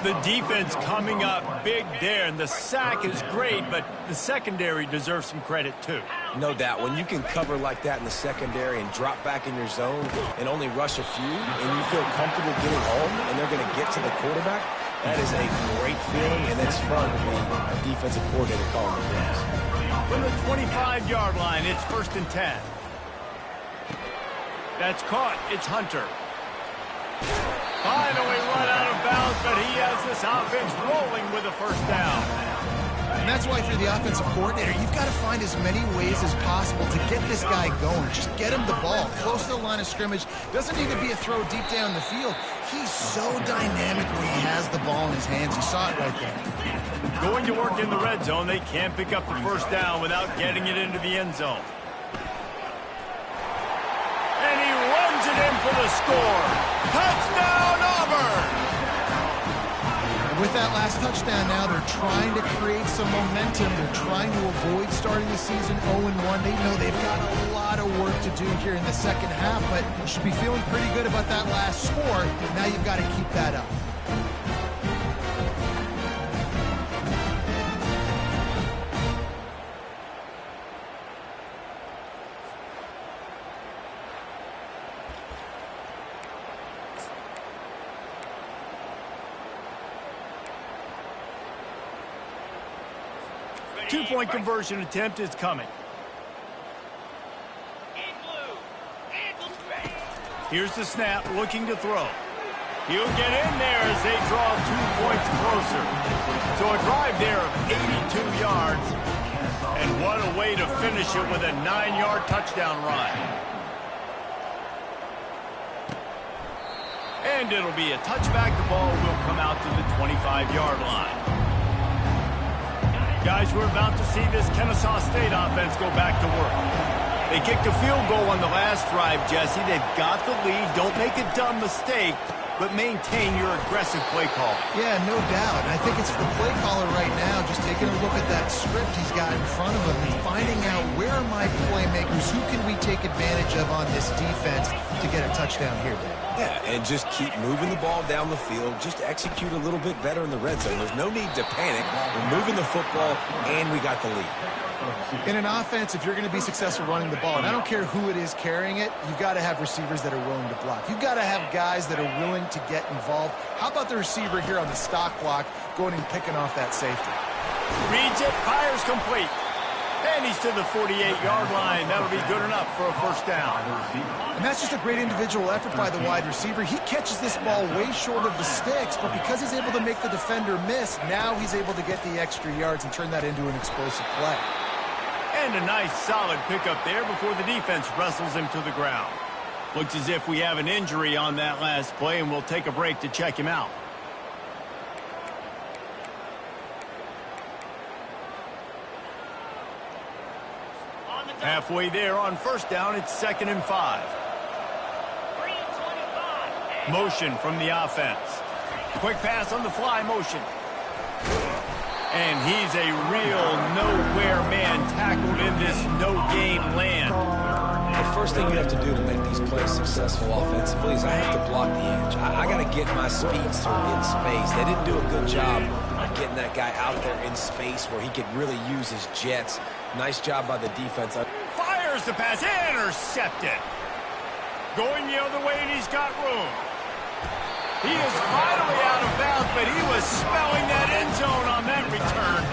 The defense coming up big there, and the sack is great, but the secondary deserves some credit too. No doubt. When you can cover like that in the secondary and drop back in your zone and only rush a few, and you feel comfortable getting home and they're going to get to the quarterback, that is a great feeling, and it's fun to be a defensive coordinator calling the plays. From the 25-yard line, it's first and 10. That's caught. It's Hunter. Finally run out of bounds, but he has this offense rolling with a first down. And that's why, for the offensive coordinator, you've got to find as many ways as possible to get this guy going. Just get him the ball close to the line of scrimmage. Doesn't need to be a throw deep down the field. He's so dynamic when he has the ball in his hands. You saw it right there. Going to work in the red zone. They can't pick up the first down without getting it into the end zone. And he runs it in for the score. Touchdown, Auburn! With that last touchdown now, they're trying to create some momentum. They're trying to avoid starting the season 0-1. They know they've got a lot of work to do here in the second half, but you should be feeling pretty good about that last score. Now you've got to keep that up. Two-point conversion attempt is coming. Here's the snap, looking to throw. He'll get in there as they draw 2 points closer. So a drive there of 82 yards. And what a way to finish it with a 9-yard touchdown run. And it'll be a touchback. The ball will come out to the 25-yard line. Guys, we're about to see this Kennesaw State offense go back to work. They kicked a field goal on the last drive, Jesse. They've got the lead. Don't make a dumb mistake, but maintain your aggressive play call. Yeah, no doubt. And I think it's the play caller right now just taking a look at that script he's got in front of him and finding out where are my playmakers, who can we take advantage of on this defense to get a touchdown here, Dave. Yeah, and just keep moving the ball down the field. Just execute a little bit better in the red zone. There's no need to panic. We're moving the football, and we got the lead. In an offense, if you're going to be successful running the ball, and I don't care who it is carrying it, you've got to have receivers that are willing to block. You've got to have guys that are willing to get involved. How about the receiver here on the stock block going and picking off that safety? Reads it, fires complete. And he's to the 48-yard line. That'll be good enough for a first down. And that's just a great individual effort by the wide receiver. He catches this ball way short of the sticks, but because he's able to make the defender miss, now he's able to get the extra yards and turn that into an explosive play. And a nice, solid pickup there before the defense wrestles him to the ground. Looks as if we have an injury on that last play, and we'll take a break to check him out. Halfway there on first down, it's 2nd and 5. Motion from the offense. Quick pass on the fly motion. And he's a real nowhere man tackled in this no-game land. The first thing you have to do to make these plays successful offensively is I have to block the edge. I got to get my speedster in space. They didn't do a good job of getting that guy out there in space where he could really use his jets. Nice job by the defense. Fires the pass, intercepted. Going the other way, and he's got room. He is finally out of bounds, but he was smelling that end zone on that return.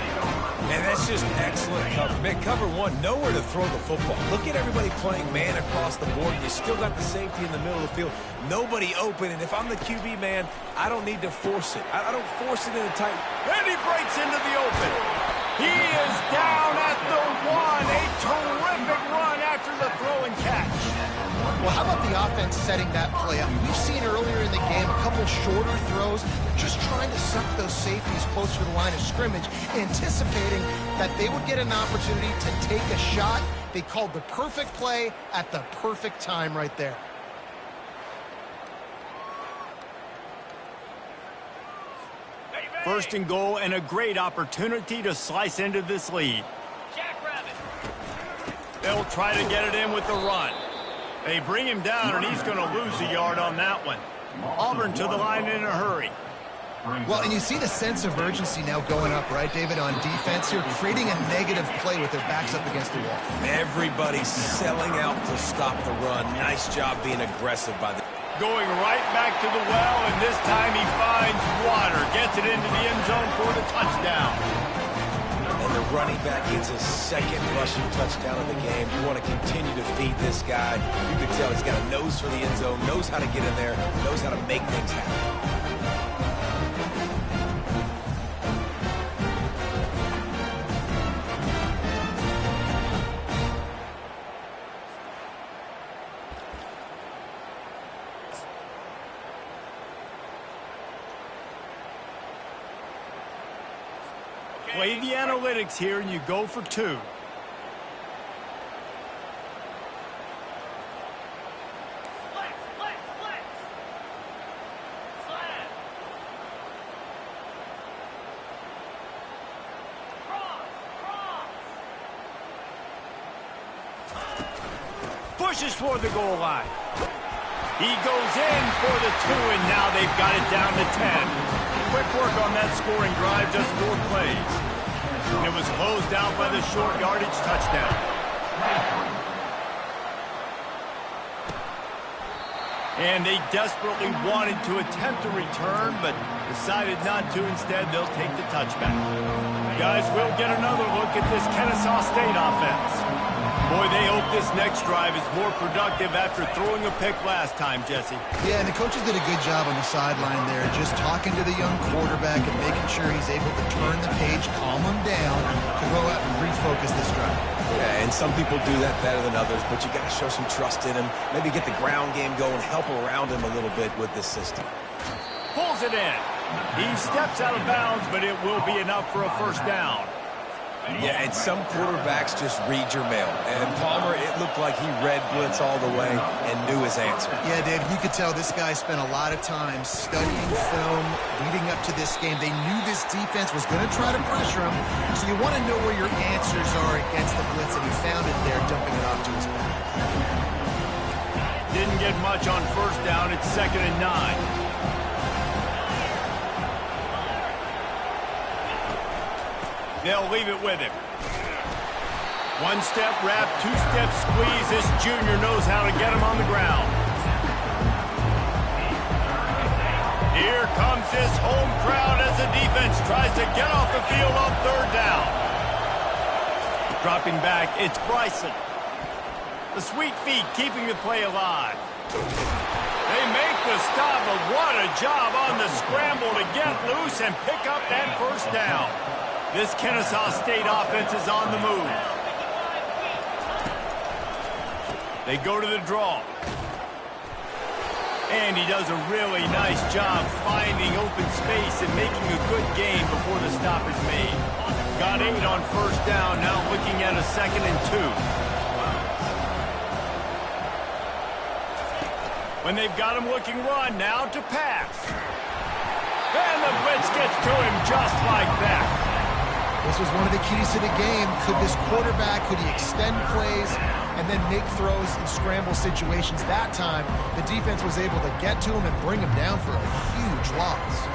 And that's just excellent cover. Man, cover one, nowhere to throw the football. Look at everybody playing man across the board. You still got the safety in the middle of the field. Nobody open, and if I'm the QB, man, I don't need to force it. I don't force it in a tight... And he breaks into the open. He is down at the 1. A terrific run after the throw and catch. Well, how about the offense setting that play up? We've seen earlier in the game a couple shorter throws, just trying to suck those safeties closer to the line of scrimmage, anticipating that they would get an opportunity to take a shot. They called the perfect play at the perfect time right there. First and goal, and a great opportunity to slice into this lead. They'll try to get it in with the run. They bring him down, and he's going to lose a yard on that one. Auburn to the line in a hurry. Well, and you see the sense of urgency now going up, right, David, on defense here, creating a negative play with their backs up against the wall. Everybody's selling out to stop the run. Nice job being aggressive by the... Going right back to the well, and this time he finds water. Gets it into the end zone for the touchdown. And the running back gets his second rushing touchdown of the game. You want to continue to feed this guy. You can tell he's got a nose for the end zone, knows how to get in there, knows how to make things happen. Play the analytics here, and you go for 2. Flex, flex, flex. Slam. Cross. Pushes toward the goal line. He goes in for the 2, and now they've got it down to 10. Quick work on that scoring drive, just 4 plays. And it was closed out by the short yardage touchdown. And they desperately wanted to attempt a return, but decided not to. Instead, they'll take the touchback. Guys, we'll get another look at this Kennesaw State offense. Boy, they hope this next drive is more productive after throwing a pick last time, Jesse. Yeah, and the coaches did a good job on the sideline there, just talking to the young quarterback and making sure he's able to turn the page, calm him down, to go out and refocus this drive. Yeah, and some people do that better than others, but you got to show some trust in him. Maybe get the ground game going, help around him a little bit with this system. Pulls it in. He steps out of bounds, but it will be enough for a first down. Yeah, and some quarterbacks just read your mail. And Palmer, it looked like he read blitz all the way and knew his answer. Yeah, Dave, you could tell this guy spent a lot of time studying film leading up to this game. They knew this defense was going to try to pressure him, so you want to know where your answers are against the blitz, and he found it there, dumping it off to his back. Didn't get much on first down. It's 2nd and 9. They'll leave it with him. 1-step wrap, 2-step squeeze. This junior knows how to get him on the ground. Here comes this home crowd as the defense tries to get off the field on 3rd down. Dropping back, it's Bryson. The sweet feet keeping the play alive. They make the stop, but what a job on the scramble to get loose and pick up that first down. This Kennesaw State offense is on the move. They go to the draw. And he does a really nice job finding open space and making a good gain before the stop is made. Got 8 on first down, now looking at a 2nd and 2. When they've got him looking run, now to pass. And the blitz gets to him just like that. This was one of the keys to the game. Could this quarterback, could he extend plays and then make throws in scramble situations? That time, the defense was able to get to him and bring him down for a huge loss.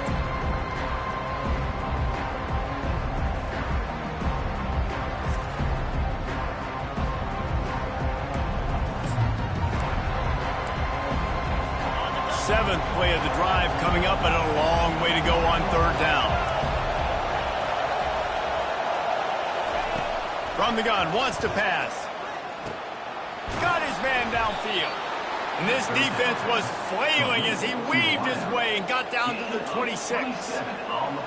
Seventh play of the drive coming up, and a long way to go on 3rd down. From the gun, wants to pass. Got his man downfield. And this defense was flailing as he weaved his way and got down to the 26.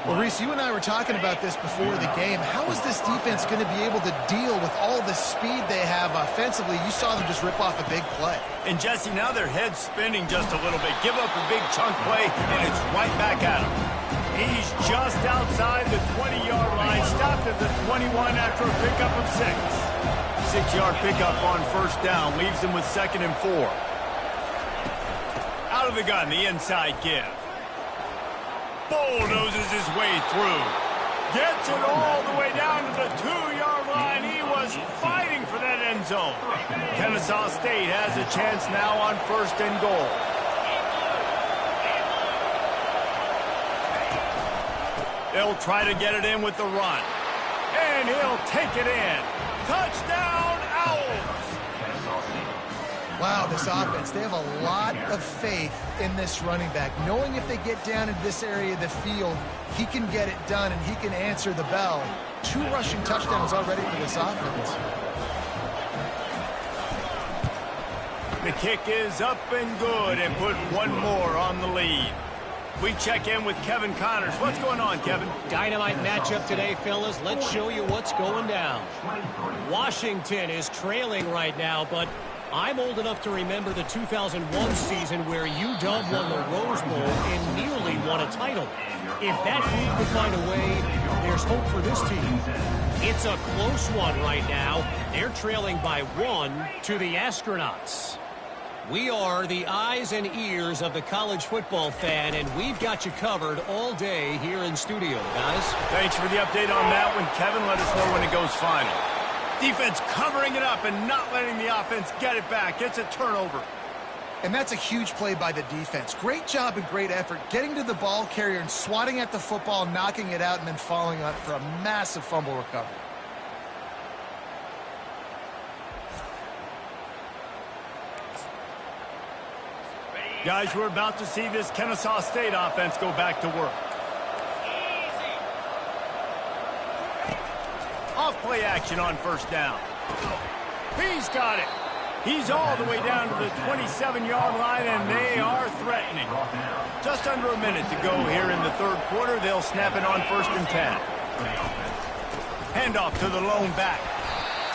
Well, Reese, you and I were talking about this before the game. How is this defense going to be able to deal with all the speed they have offensively? You saw them just rip off a big play. And, Jesse, now their head's spinning just a little bit. Give up a big chunk play, and it's right back at him. He's just outside the 20-yard line, stopped at the 21 after a pickup of 6. 6-yard pickup on first down, leaves him with 2nd and 4. Out of the gun, the inside give. Bulldozes his way through. Gets it all the way down to the 2-yard line. He was fighting for that end zone. Kennesaw State has a chance now on 1st and goal. They'll try to get it in with the run. And he'll take it in. Touchdown, Owls! Well, Wow, this offense, they have a lot of faith in this running back, knowing if they get down into this area of the field, he can get it done and he can answer the bell. 2 rushing touchdowns already for this offense. The kick is up and good and put one more on the lead. We check in with Kevin Connors. What's going on, Kevin? Dynamite matchup today, fellas. Let's show you what's going down. Washington is trailing right now, but I'm old enough to remember the 2001 season where UW won the Rose Bowl and nearly won a title. If that group could find a way, there's hope for this team. It's a close one right now. They're trailing by 1 to the Astronauts. We are the eyes and ears of the college football fan, and we've got you covered all day here in studio, guys. Thanks for the update on that one, Kevin. Let us know when it goes final. Defense covering it up and not letting the offense get it back. It's a turnover. And that's a huge play by the defense. Great job and great effort getting to the ball carrier and swatting at the football, knocking it out, and then falling on it for a massive fumble recovery. Guys, we're about to see this Kennesaw State offense go back to work. Off play action on first down. He's got it. He's all the way down to the 27-yard line, and they are threatening. Just under a minute to go here in the third quarter. They'll snap it on 1st and 10. Handoff to the lone back.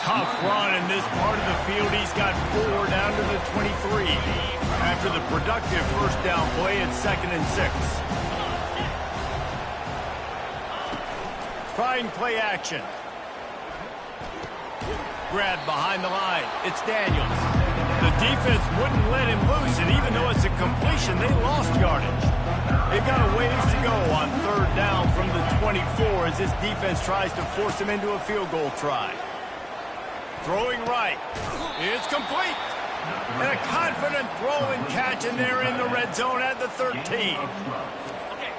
Tough run in this part of the field. He's got 4 down to the 23. After the productive first down play, it's 2nd and 6. Trying play action. Grab behind the line. It's Daniels. The defense wouldn't let him loose, and even though it's a completion, they lost yardage. They've got a ways to go on 3rd down from the 24 as this defense tries to force him into a field goal try. Throwing right. It's complete. And a confident throw and catch, and they're in the red zone at the 13.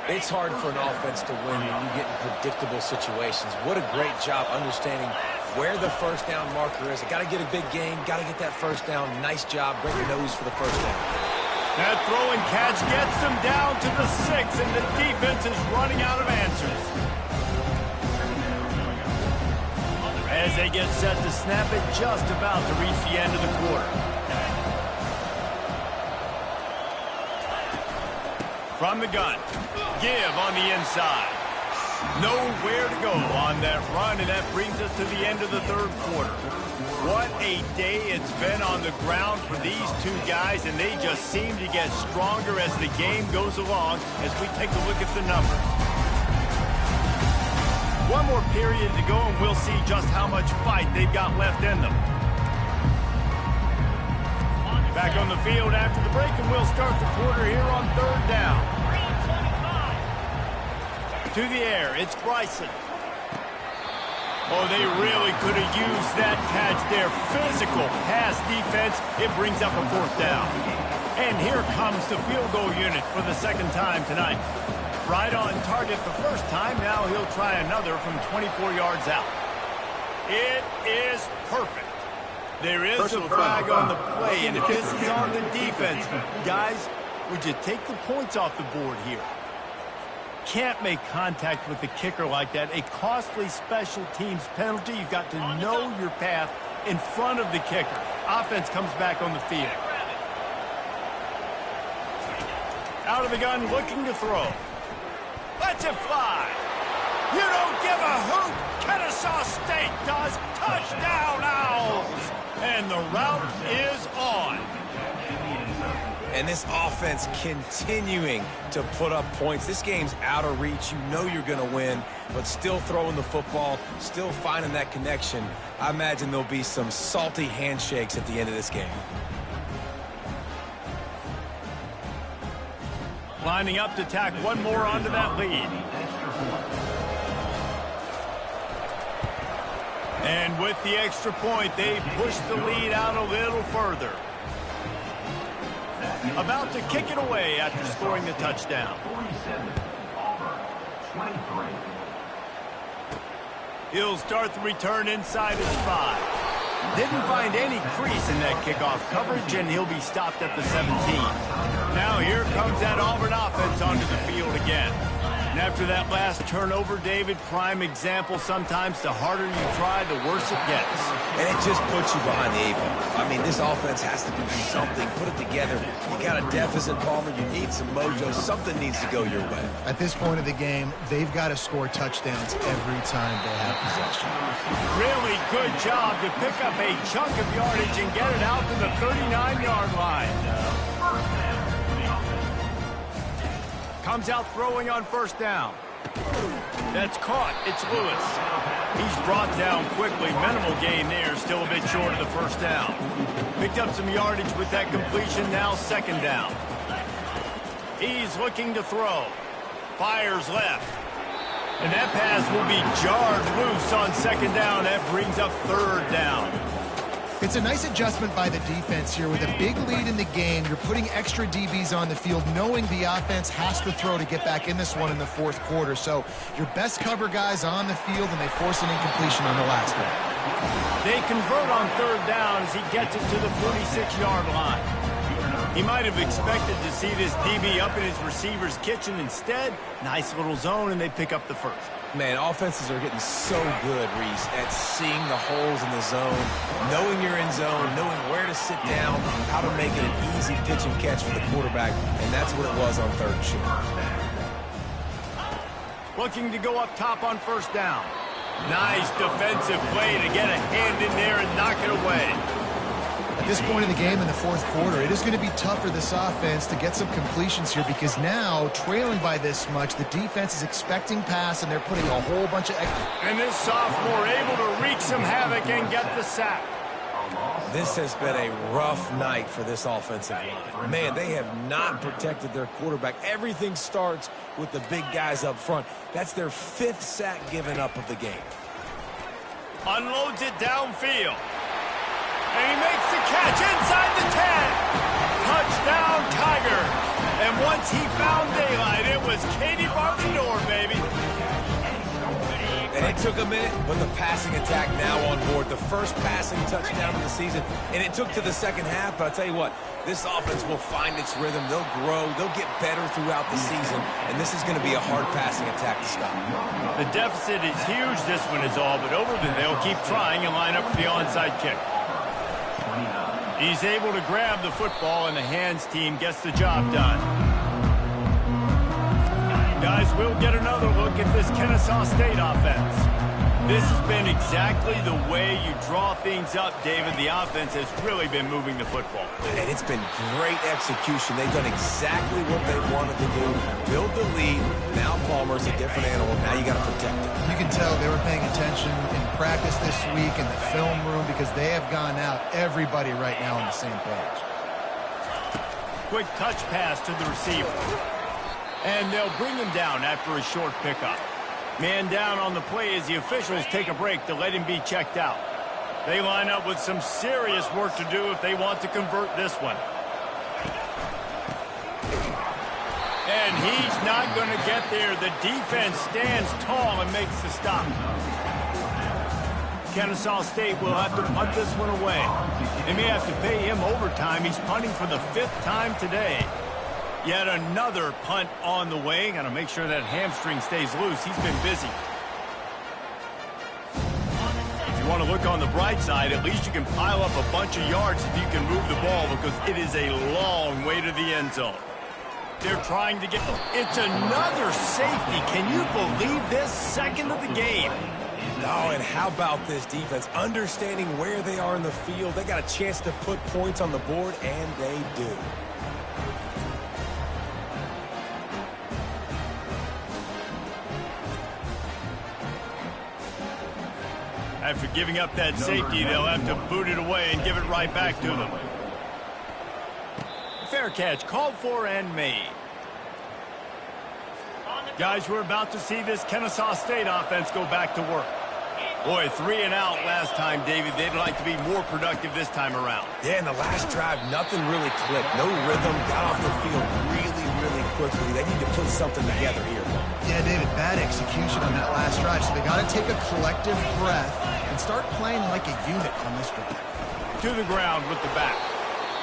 It's hard for an offense to win when you get in predictable situations. What a great job understanding where the first down marker is. Got to get a big gain, got to get that first down. Nice job, break your nose for the first down. That throw and catch gets them down to the 6, and the defense is running out of answers. As they get set to snap it, just about to reach the end of the quarter. From the gun, give on the inside. Nowhere to go on that run, and that brings us to the end of the third quarter. What a day it's been on the ground for these 2 guys, and they just seem to get stronger as the game goes along as we take a look at the numbers. 1 more period to go, and we'll see just how much fight they've got left in them. Back on the field after the break, and we'll start the quarter here on 3rd down. To the air, it's Bryson. Oh, they really could have used that catch there. Physical pass defense. It brings up a 4th down. And here comes the field goal unit for the 2nd time tonight. Right on target the first time. Now he'll try another from 24 yards out. It is perfect. There is a flag on the play, and if this is on the defense, guys, would you take the points off the board here? Can't make contact with the kicker like that. A costly special teams penalty. You've got to know your path in front of the kicker. Offense comes back on the field. Out of the gun, looking to throw. Lets it fly. You don't give a hoot. Kennesaw State does. Touchdown, Owls. And the route is on. And this offense continuing to put up points. This game's out of reach. You know you're going to win, but still throwing the football, still finding that connection. I imagine there'll be some salty handshakes at the end of this game. Lining up to tack 1 more onto that lead. And with the extra point, they push the lead out a little further. About to kick it away after scoring the touchdown. 47, Auburn, 23. He'll start the return inside his 5. Didn't find any crease in that kickoff coverage, and he'll be stopped at the 17. Now here comes that Auburn offense onto the field again. And after that last turnover, David, prime example, sometimes the harder you try, the worse it gets. And it just puts you behind the 8 ball. I mean, this offense has to do something. Put it together. You got a deficit, Palmer. You need some mojo. Something needs to go your way. At this point of the game, they've got to score touchdowns every time they have possession. Really good job to pick up a chunk of yardage and get it out to the 39-yard line. Comes out throwing on first down. That's caught. It's Lewis. He's brought down quickly. Minimal gain there. Still a bit short of the first down. Picked up some yardage with that completion. Now second down. He's looking to throw. Fires left. And that pass will be jarred loose on second down. That brings up third down. It's a nice adjustment by the defense here. With a big lead in the game, you're putting extra DBs on the field, knowing the offense has to throw to get back in this one in the fourth quarter. So your best cover guys on the field, and they force an incompletion on the last one. They convert on third down as he gets it to the 46-yard line. He might have expected to see this DB up in his receiver's kitchen. Instead, nice little zone, and they pick up the first. Man, offenses are getting so good, Reese, at seeing the holes in the zone, knowing you're in zone, knowing where to sit down, how to make it an easy pitch and catch for the quarterback, and that's what it was on third and short. Looking to go up top on first down. Nice defensive play to get a hand in there and knock it away. At this point in the game in the fourth quarter, it is going to be tough for this offense to get some completions here, because now, trailing by this much, the defense is expecting pass, and they're putting a whole bunch of extra. And this sophomore able to wreak some havoc and get the sack. This has been a rough night for this offensive line. Man, they have not protected their quarterback. Everything starts with the big guys up front. That's their 5th sack given up of the game. Unloads it downfield. And he makes the catch inside the 10. Touchdown, Tiger. And once he found daylight, it was Katie bar the door, baby. And it took a minute, but the passing attack now on board. The first passing touchdown of the season. And it took to the second half, but I'll tell you what, this offense will find its rhythm. They'll grow. They'll get better throughout the season. And this is going to be a hard passing attack to stop. The deficit is huge. This one is all but over. Then they'll keep trying and line up for the onside kick. He's able to grab the football, and the hands team gets the job done. Guys, we'll get another look at this Kennesaw State offense. This has been exactly the way you draw things up, David. The offense has really been moving the football. And it's been great execution. They've done exactly what they wanted to do. Build the lead. Now Palmer's a different animal. Now you got to protect it. You can tell they were paying attention in practice this week in the film room, because they have gone out, everybody right now on the same page. Quick touch pass to the receiver. And they'll bring him down after a short pickup. Man down on the play as the officials take a break to let him be checked out. They line up with some serious work to do if they want to convert this one. And he's not going to get there. The defense stands tall and makes the stop. Kennesaw State will have to punt this one away. They may have to pay him overtime. He's punting for the 5th time today. Yet another punt on the way. Got to make sure that hamstring stays loose. He's been busy. If you want to look on the bright side, at least you can pile up a bunch of yards if you can move the ball, because it is a long way to the end zone. They're trying to get... It's another safety. Can you believe this? Second of the game. Oh, and how about this defense? Understanding where they are in the field. They got a chance to put points on the board, and they do. After giving up that safety, they'll have to boot it away and give it right back to them. Fair catch, called for and made. Guys, we're about to see this Kennesaw State offense go back to work. Boy, 3 and out last time, David. They'd like to be more productive this time around. Yeah, in the last drive, nothing really clicked. No rhythm, got off the field really quickly. They need to put something together here. Yeah, David, bad execution on that last drive. So they got to take a collective breath and start playing like a unit on this drive. To the ground with the back.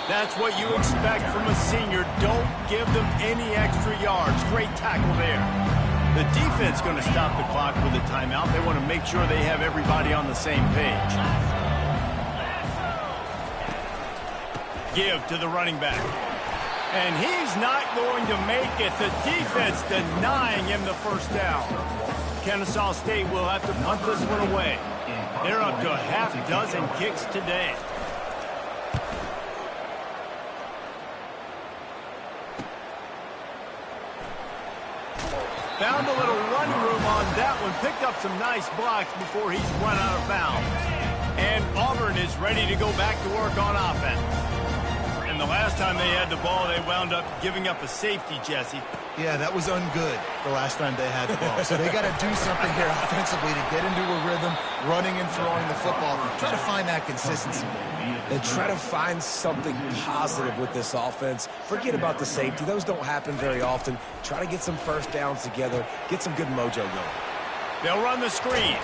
That's what you expect from a senior. Don't give them any extra yards. Great tackle there. The defense going to stop the clock with a timeout. They want to make sure they have everybody on the same page. Give to the running back. And he's not going to make it. The defense denying him the first down. Kennesaw State will have to punt this one away. They're up to a half dozen kicks today. Found a little running room on that one. Picked up some nice blocks before he's run out of bounds. And Auburn is ready to go back to work on offense. And the last time they had the ball, they wound up giving up a safety, Jesse. Yeah, that was ungood the last time they had the ball. So they got to do something here offensively to get into a rhythm, running and throwing the football. Try to find that consistency. And try to find something positive with this offense. Forget about the safety. Those don't happen very often. Try to get some first downs together. Get some good mojo going. They'll run the screen.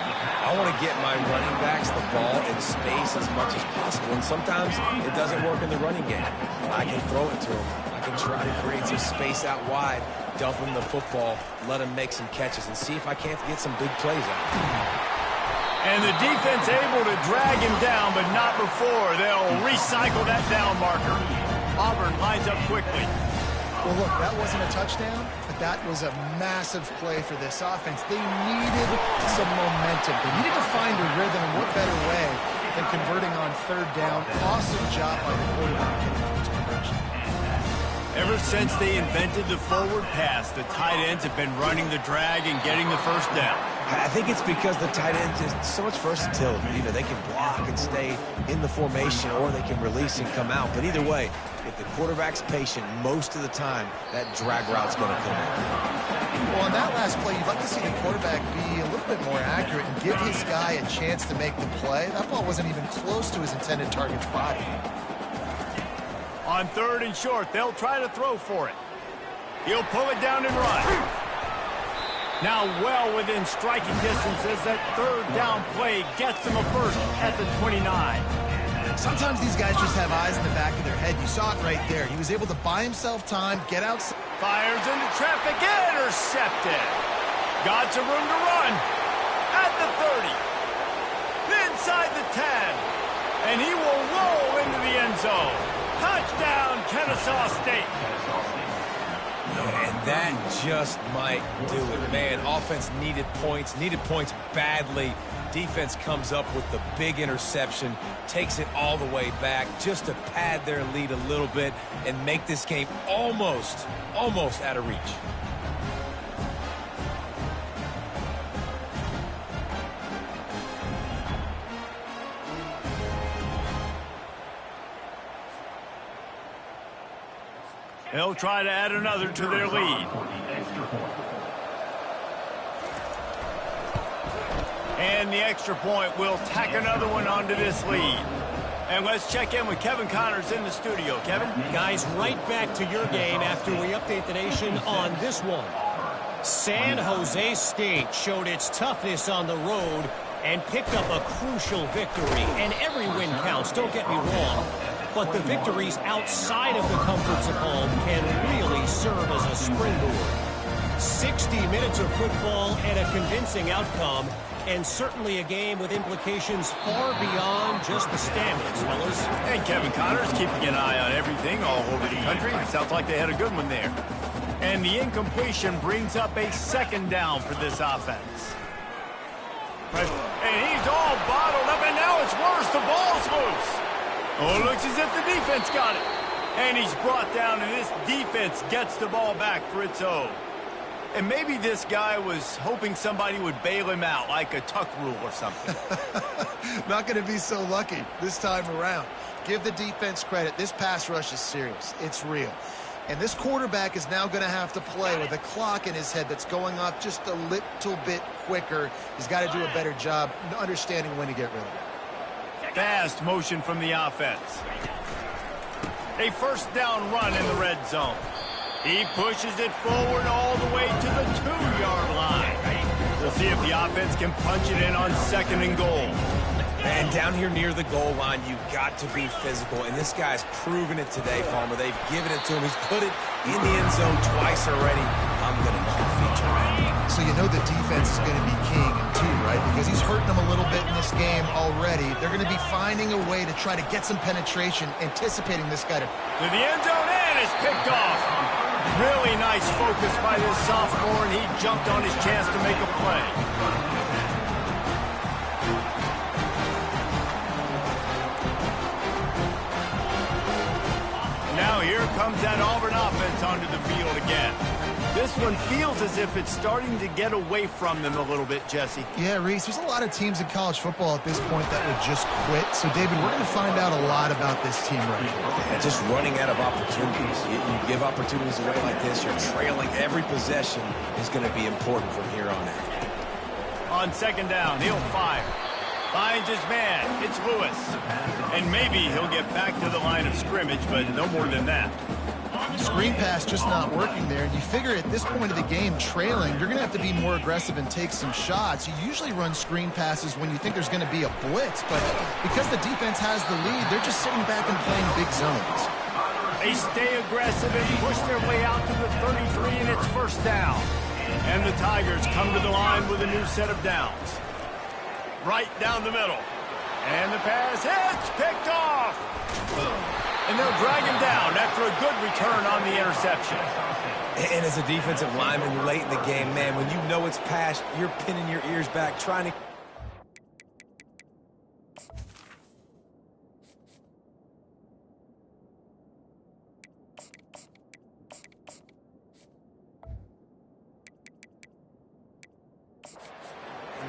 I want to get my running backs the ball in space as much as possible. And sometimes it doesn't work in the running game. I can throw it to them. I can try to create some space out wide, dump them the football, let them make some catches, and see if I can't get some big plays out. And the defense able to drag him down, but not before. They'll recycle that down marker. Auburn lines up quickly. Well, look, that wasn't a touchdown, but that was a massive play for this offense. They needed some momentum. They needed to find a rhythm, and what better way than converting on third down. Awesome job by the quarterback getting to his progression. Ever since they invented the forward pass, the tight ends have been running the drag and getting the first down. I think it's because the tight ends is so much versatility. You know, they can block and stay in the formation, or they can release and come out. But either way, if the quarterback's patient, most of the time, that drag route's going to come in. Well, on that last play, you'd like to see the quarterback be a little bit more accurate and give his guy a chance to make the play. That ball wasn't even close to his intended target's body. On third and short, they'll try to throw for it. He'll pull it down and run. Now well within striking distance as that third down play gets him a first at the 29. Sometimes these guys just have eyes in the back of their head. You saw it right there. He was able to buy himself time, get out. Fires into traffic, intercepted. Got some room to run at the 30. Inside the 10. And he will roll into the end zone. Touchdown, Kennesaw State. And that just might do it. Man, offense needed points badly. Defense comes up with the big interception, takes it all the way back just to pad their lead a little bit and make this game almost out of reach. They'll try to add another to their lead. And the extra point will tack another one onto this lead. And let's check in with Kevin Connors in the studio. Kevin? Guys, right back to your game after we update the nation on this one. San Jose State showed its toughness on the road and picked up a crucial victory. And every win counts, don't get me wrong. But the victories outside of the comforts of home can really serve as a springboard. 60 minutes of football and a convincing outcome, and certainly a game with implications far beyond just the standings, fellas. And Kevin Connors keeping an eye on everything all over the country. Sounds like they had a good one there. And the incompletion brings up a second down for this offense. And he's all bottled up, and now it's worse. The ball's loose. Oh, it looks as if the defense got it. And he's brought down, and this defense gets the ball back for its own. And maybe this guy was hoping somebody would bail him out, like a tuck rule or something. Not going to be so lucky this time around. Give the defense credit. This pass rush is serious. It's real. And this quarterback is now going to have to play with a clock in his head that's going off just a little bit quicker. He's got to do a better job understanding when to get rid of it. Fast motion from the offense. A first down run in the red zone. He pushes it forward all the way to the 2-yard line. We'll see if the offense can punch it in on 2nd and goal. And down here near the goal line, you've got to be physical. And this guy's proven it today, Palmer. They've given it to him. He's put it in the end zone twice already. I'm going to keep featuring him. So you know the defense is going to be king too, right? Because he's hurting them a little bit in this game already. They're going to be finding a way to try to get some penetration, anticipating this guy to the end zone, and it's picked off. Really nice focus by this sophomore, and he jumped on his chance to make a play. Now here comes that Auburn offense onto the field again. This one feels as if it's starting to get away from them a little bit, Jesse. Yeah, Reese, there's a lot of teams in college football at this point that would just quit. So, David, we're going to find out a lot about this team right here. Yeah, just running out of opportunities. You give opportunities away like this, you're trailing. Every possession is going to be important from here on out. On 2nd down, he'll fire. Finds his man. It's Lewis. And maybe he'll get back to the line of scrimmage, but no more than that. Screen pass just not working there. You figure at this point of the game, trailing, you're going to have to be more aggressive and take some shots. You usually run screen passes when you think there's going to be a blitz, but because the defense has the lead, they're just sitting back and playing big zones. They stay aggressive and push their way out to the 33, and it's 1st down. And the Tigers come to the line with a new set of downs. Right down the middle. And the pass hits, picked off. And they'll drag him down after a good return on the interception. And as a defensive lineman late in the game, man, when you know it's past, you're pinning your ears back, trying to...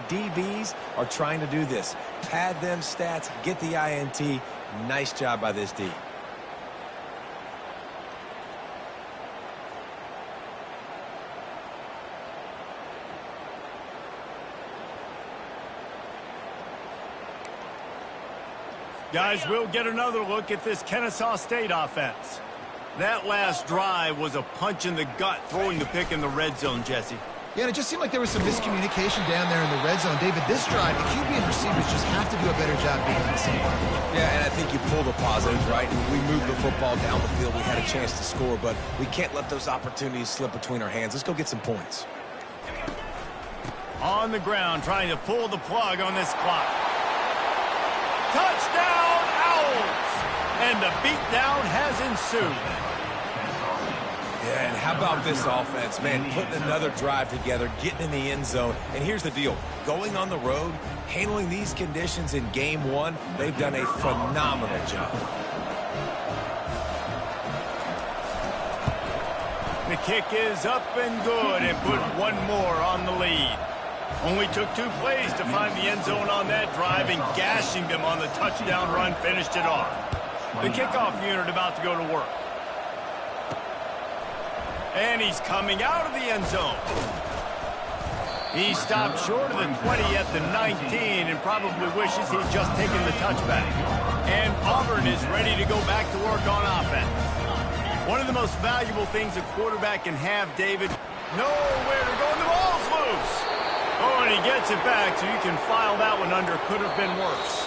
DBs are trying to do this. Pad them stats, get the INT. Nice job by this D. Guys, we'll get another look at this Kennesaw State offense. That last drive was a punch in the gut, throwing the pick in the red zone, Jesse. Yeah, and it just seemed like there was some miscommunication down there in the red zone. David, this drive, the QB and receivers just have to do a better job being on the same line. Yeah, and I think you pull the positives, right? We moved the football down the field. We had a chance to score, but we can't let those opportunities slip between our hands. Let's go get some points. On the ground, trying to pull the plug on this clock. Touchdown, Owls! And the beatdown has ensued. Yeah, and how about this offense, man? Putting another drive together, getting in the end zone. And here's the deal. Going on the road, handling these conditions in game 1, they've done a phenomenal job. The kick is up and good and put one more on the lead. Only took 2 plays to find the end zone on that drive, and gashing them on the touchdown run finished it off. The kickoff unit about to go to work. And he's coming out of the end zone. He stopped short of the 20 at the 19 and probably wishes he'd just taken the touchback. And Auburn is ready to go back to work on offense. One of the most valuable things a quarterback can have, David, nowhere to go, and the ball's loose. Oh, and he gets it back, so you can file that one under could have been worse.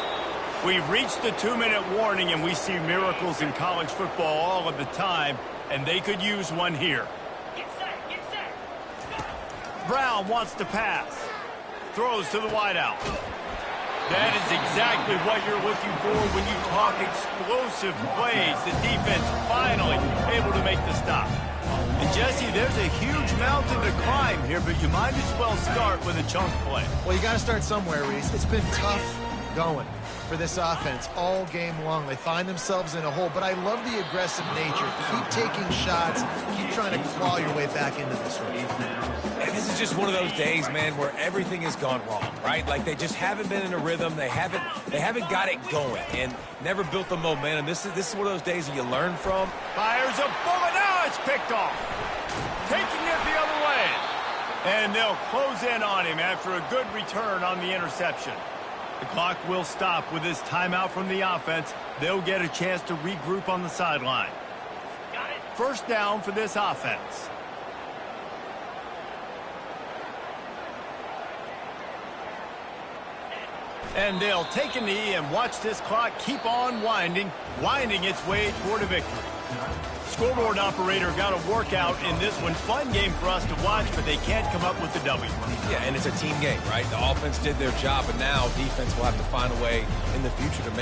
We've reached the 2-minute warning, and we see miracles in college football all of the time, and they could use one here. Get set. Brown wants to pass. Throws to the wideout. That is exactly what you're looking for when you talk explosive plays. The defense finally able to make the stop. And Jesse, there's a huge mountain to climb here, but you might as well start with a chunk play. Well, you got to start somewhere, Reese. It's been tough going for this offense all game long. They find themselves in a hole, but I love the aggressive nature. Keep taking shots. Keep trying to claw your way back into this race. And this is just one of those days, man, where everything has gone wrong, right? Like they just haven't been in a rhythm. They haven't got it going and never built the momentum. This is one of those days that you learn from. Fires a bullet. Now it's picked off. Taking it the other way. And they'll close in on him after a good return on the interception. The clock will stop with this timeout from the offense. They'll get a chance to regroup on the sideline. Got it. First down for this offense. And they'll take a knee and watch this clock keep on winding its way toward a victory. Scoreboard operator got a workout in this one. Fun game for us to watch, but they can't come up with the W. Yeah, and it's a team game, right? The offense did their job, and now defense will have to find a way in the future to make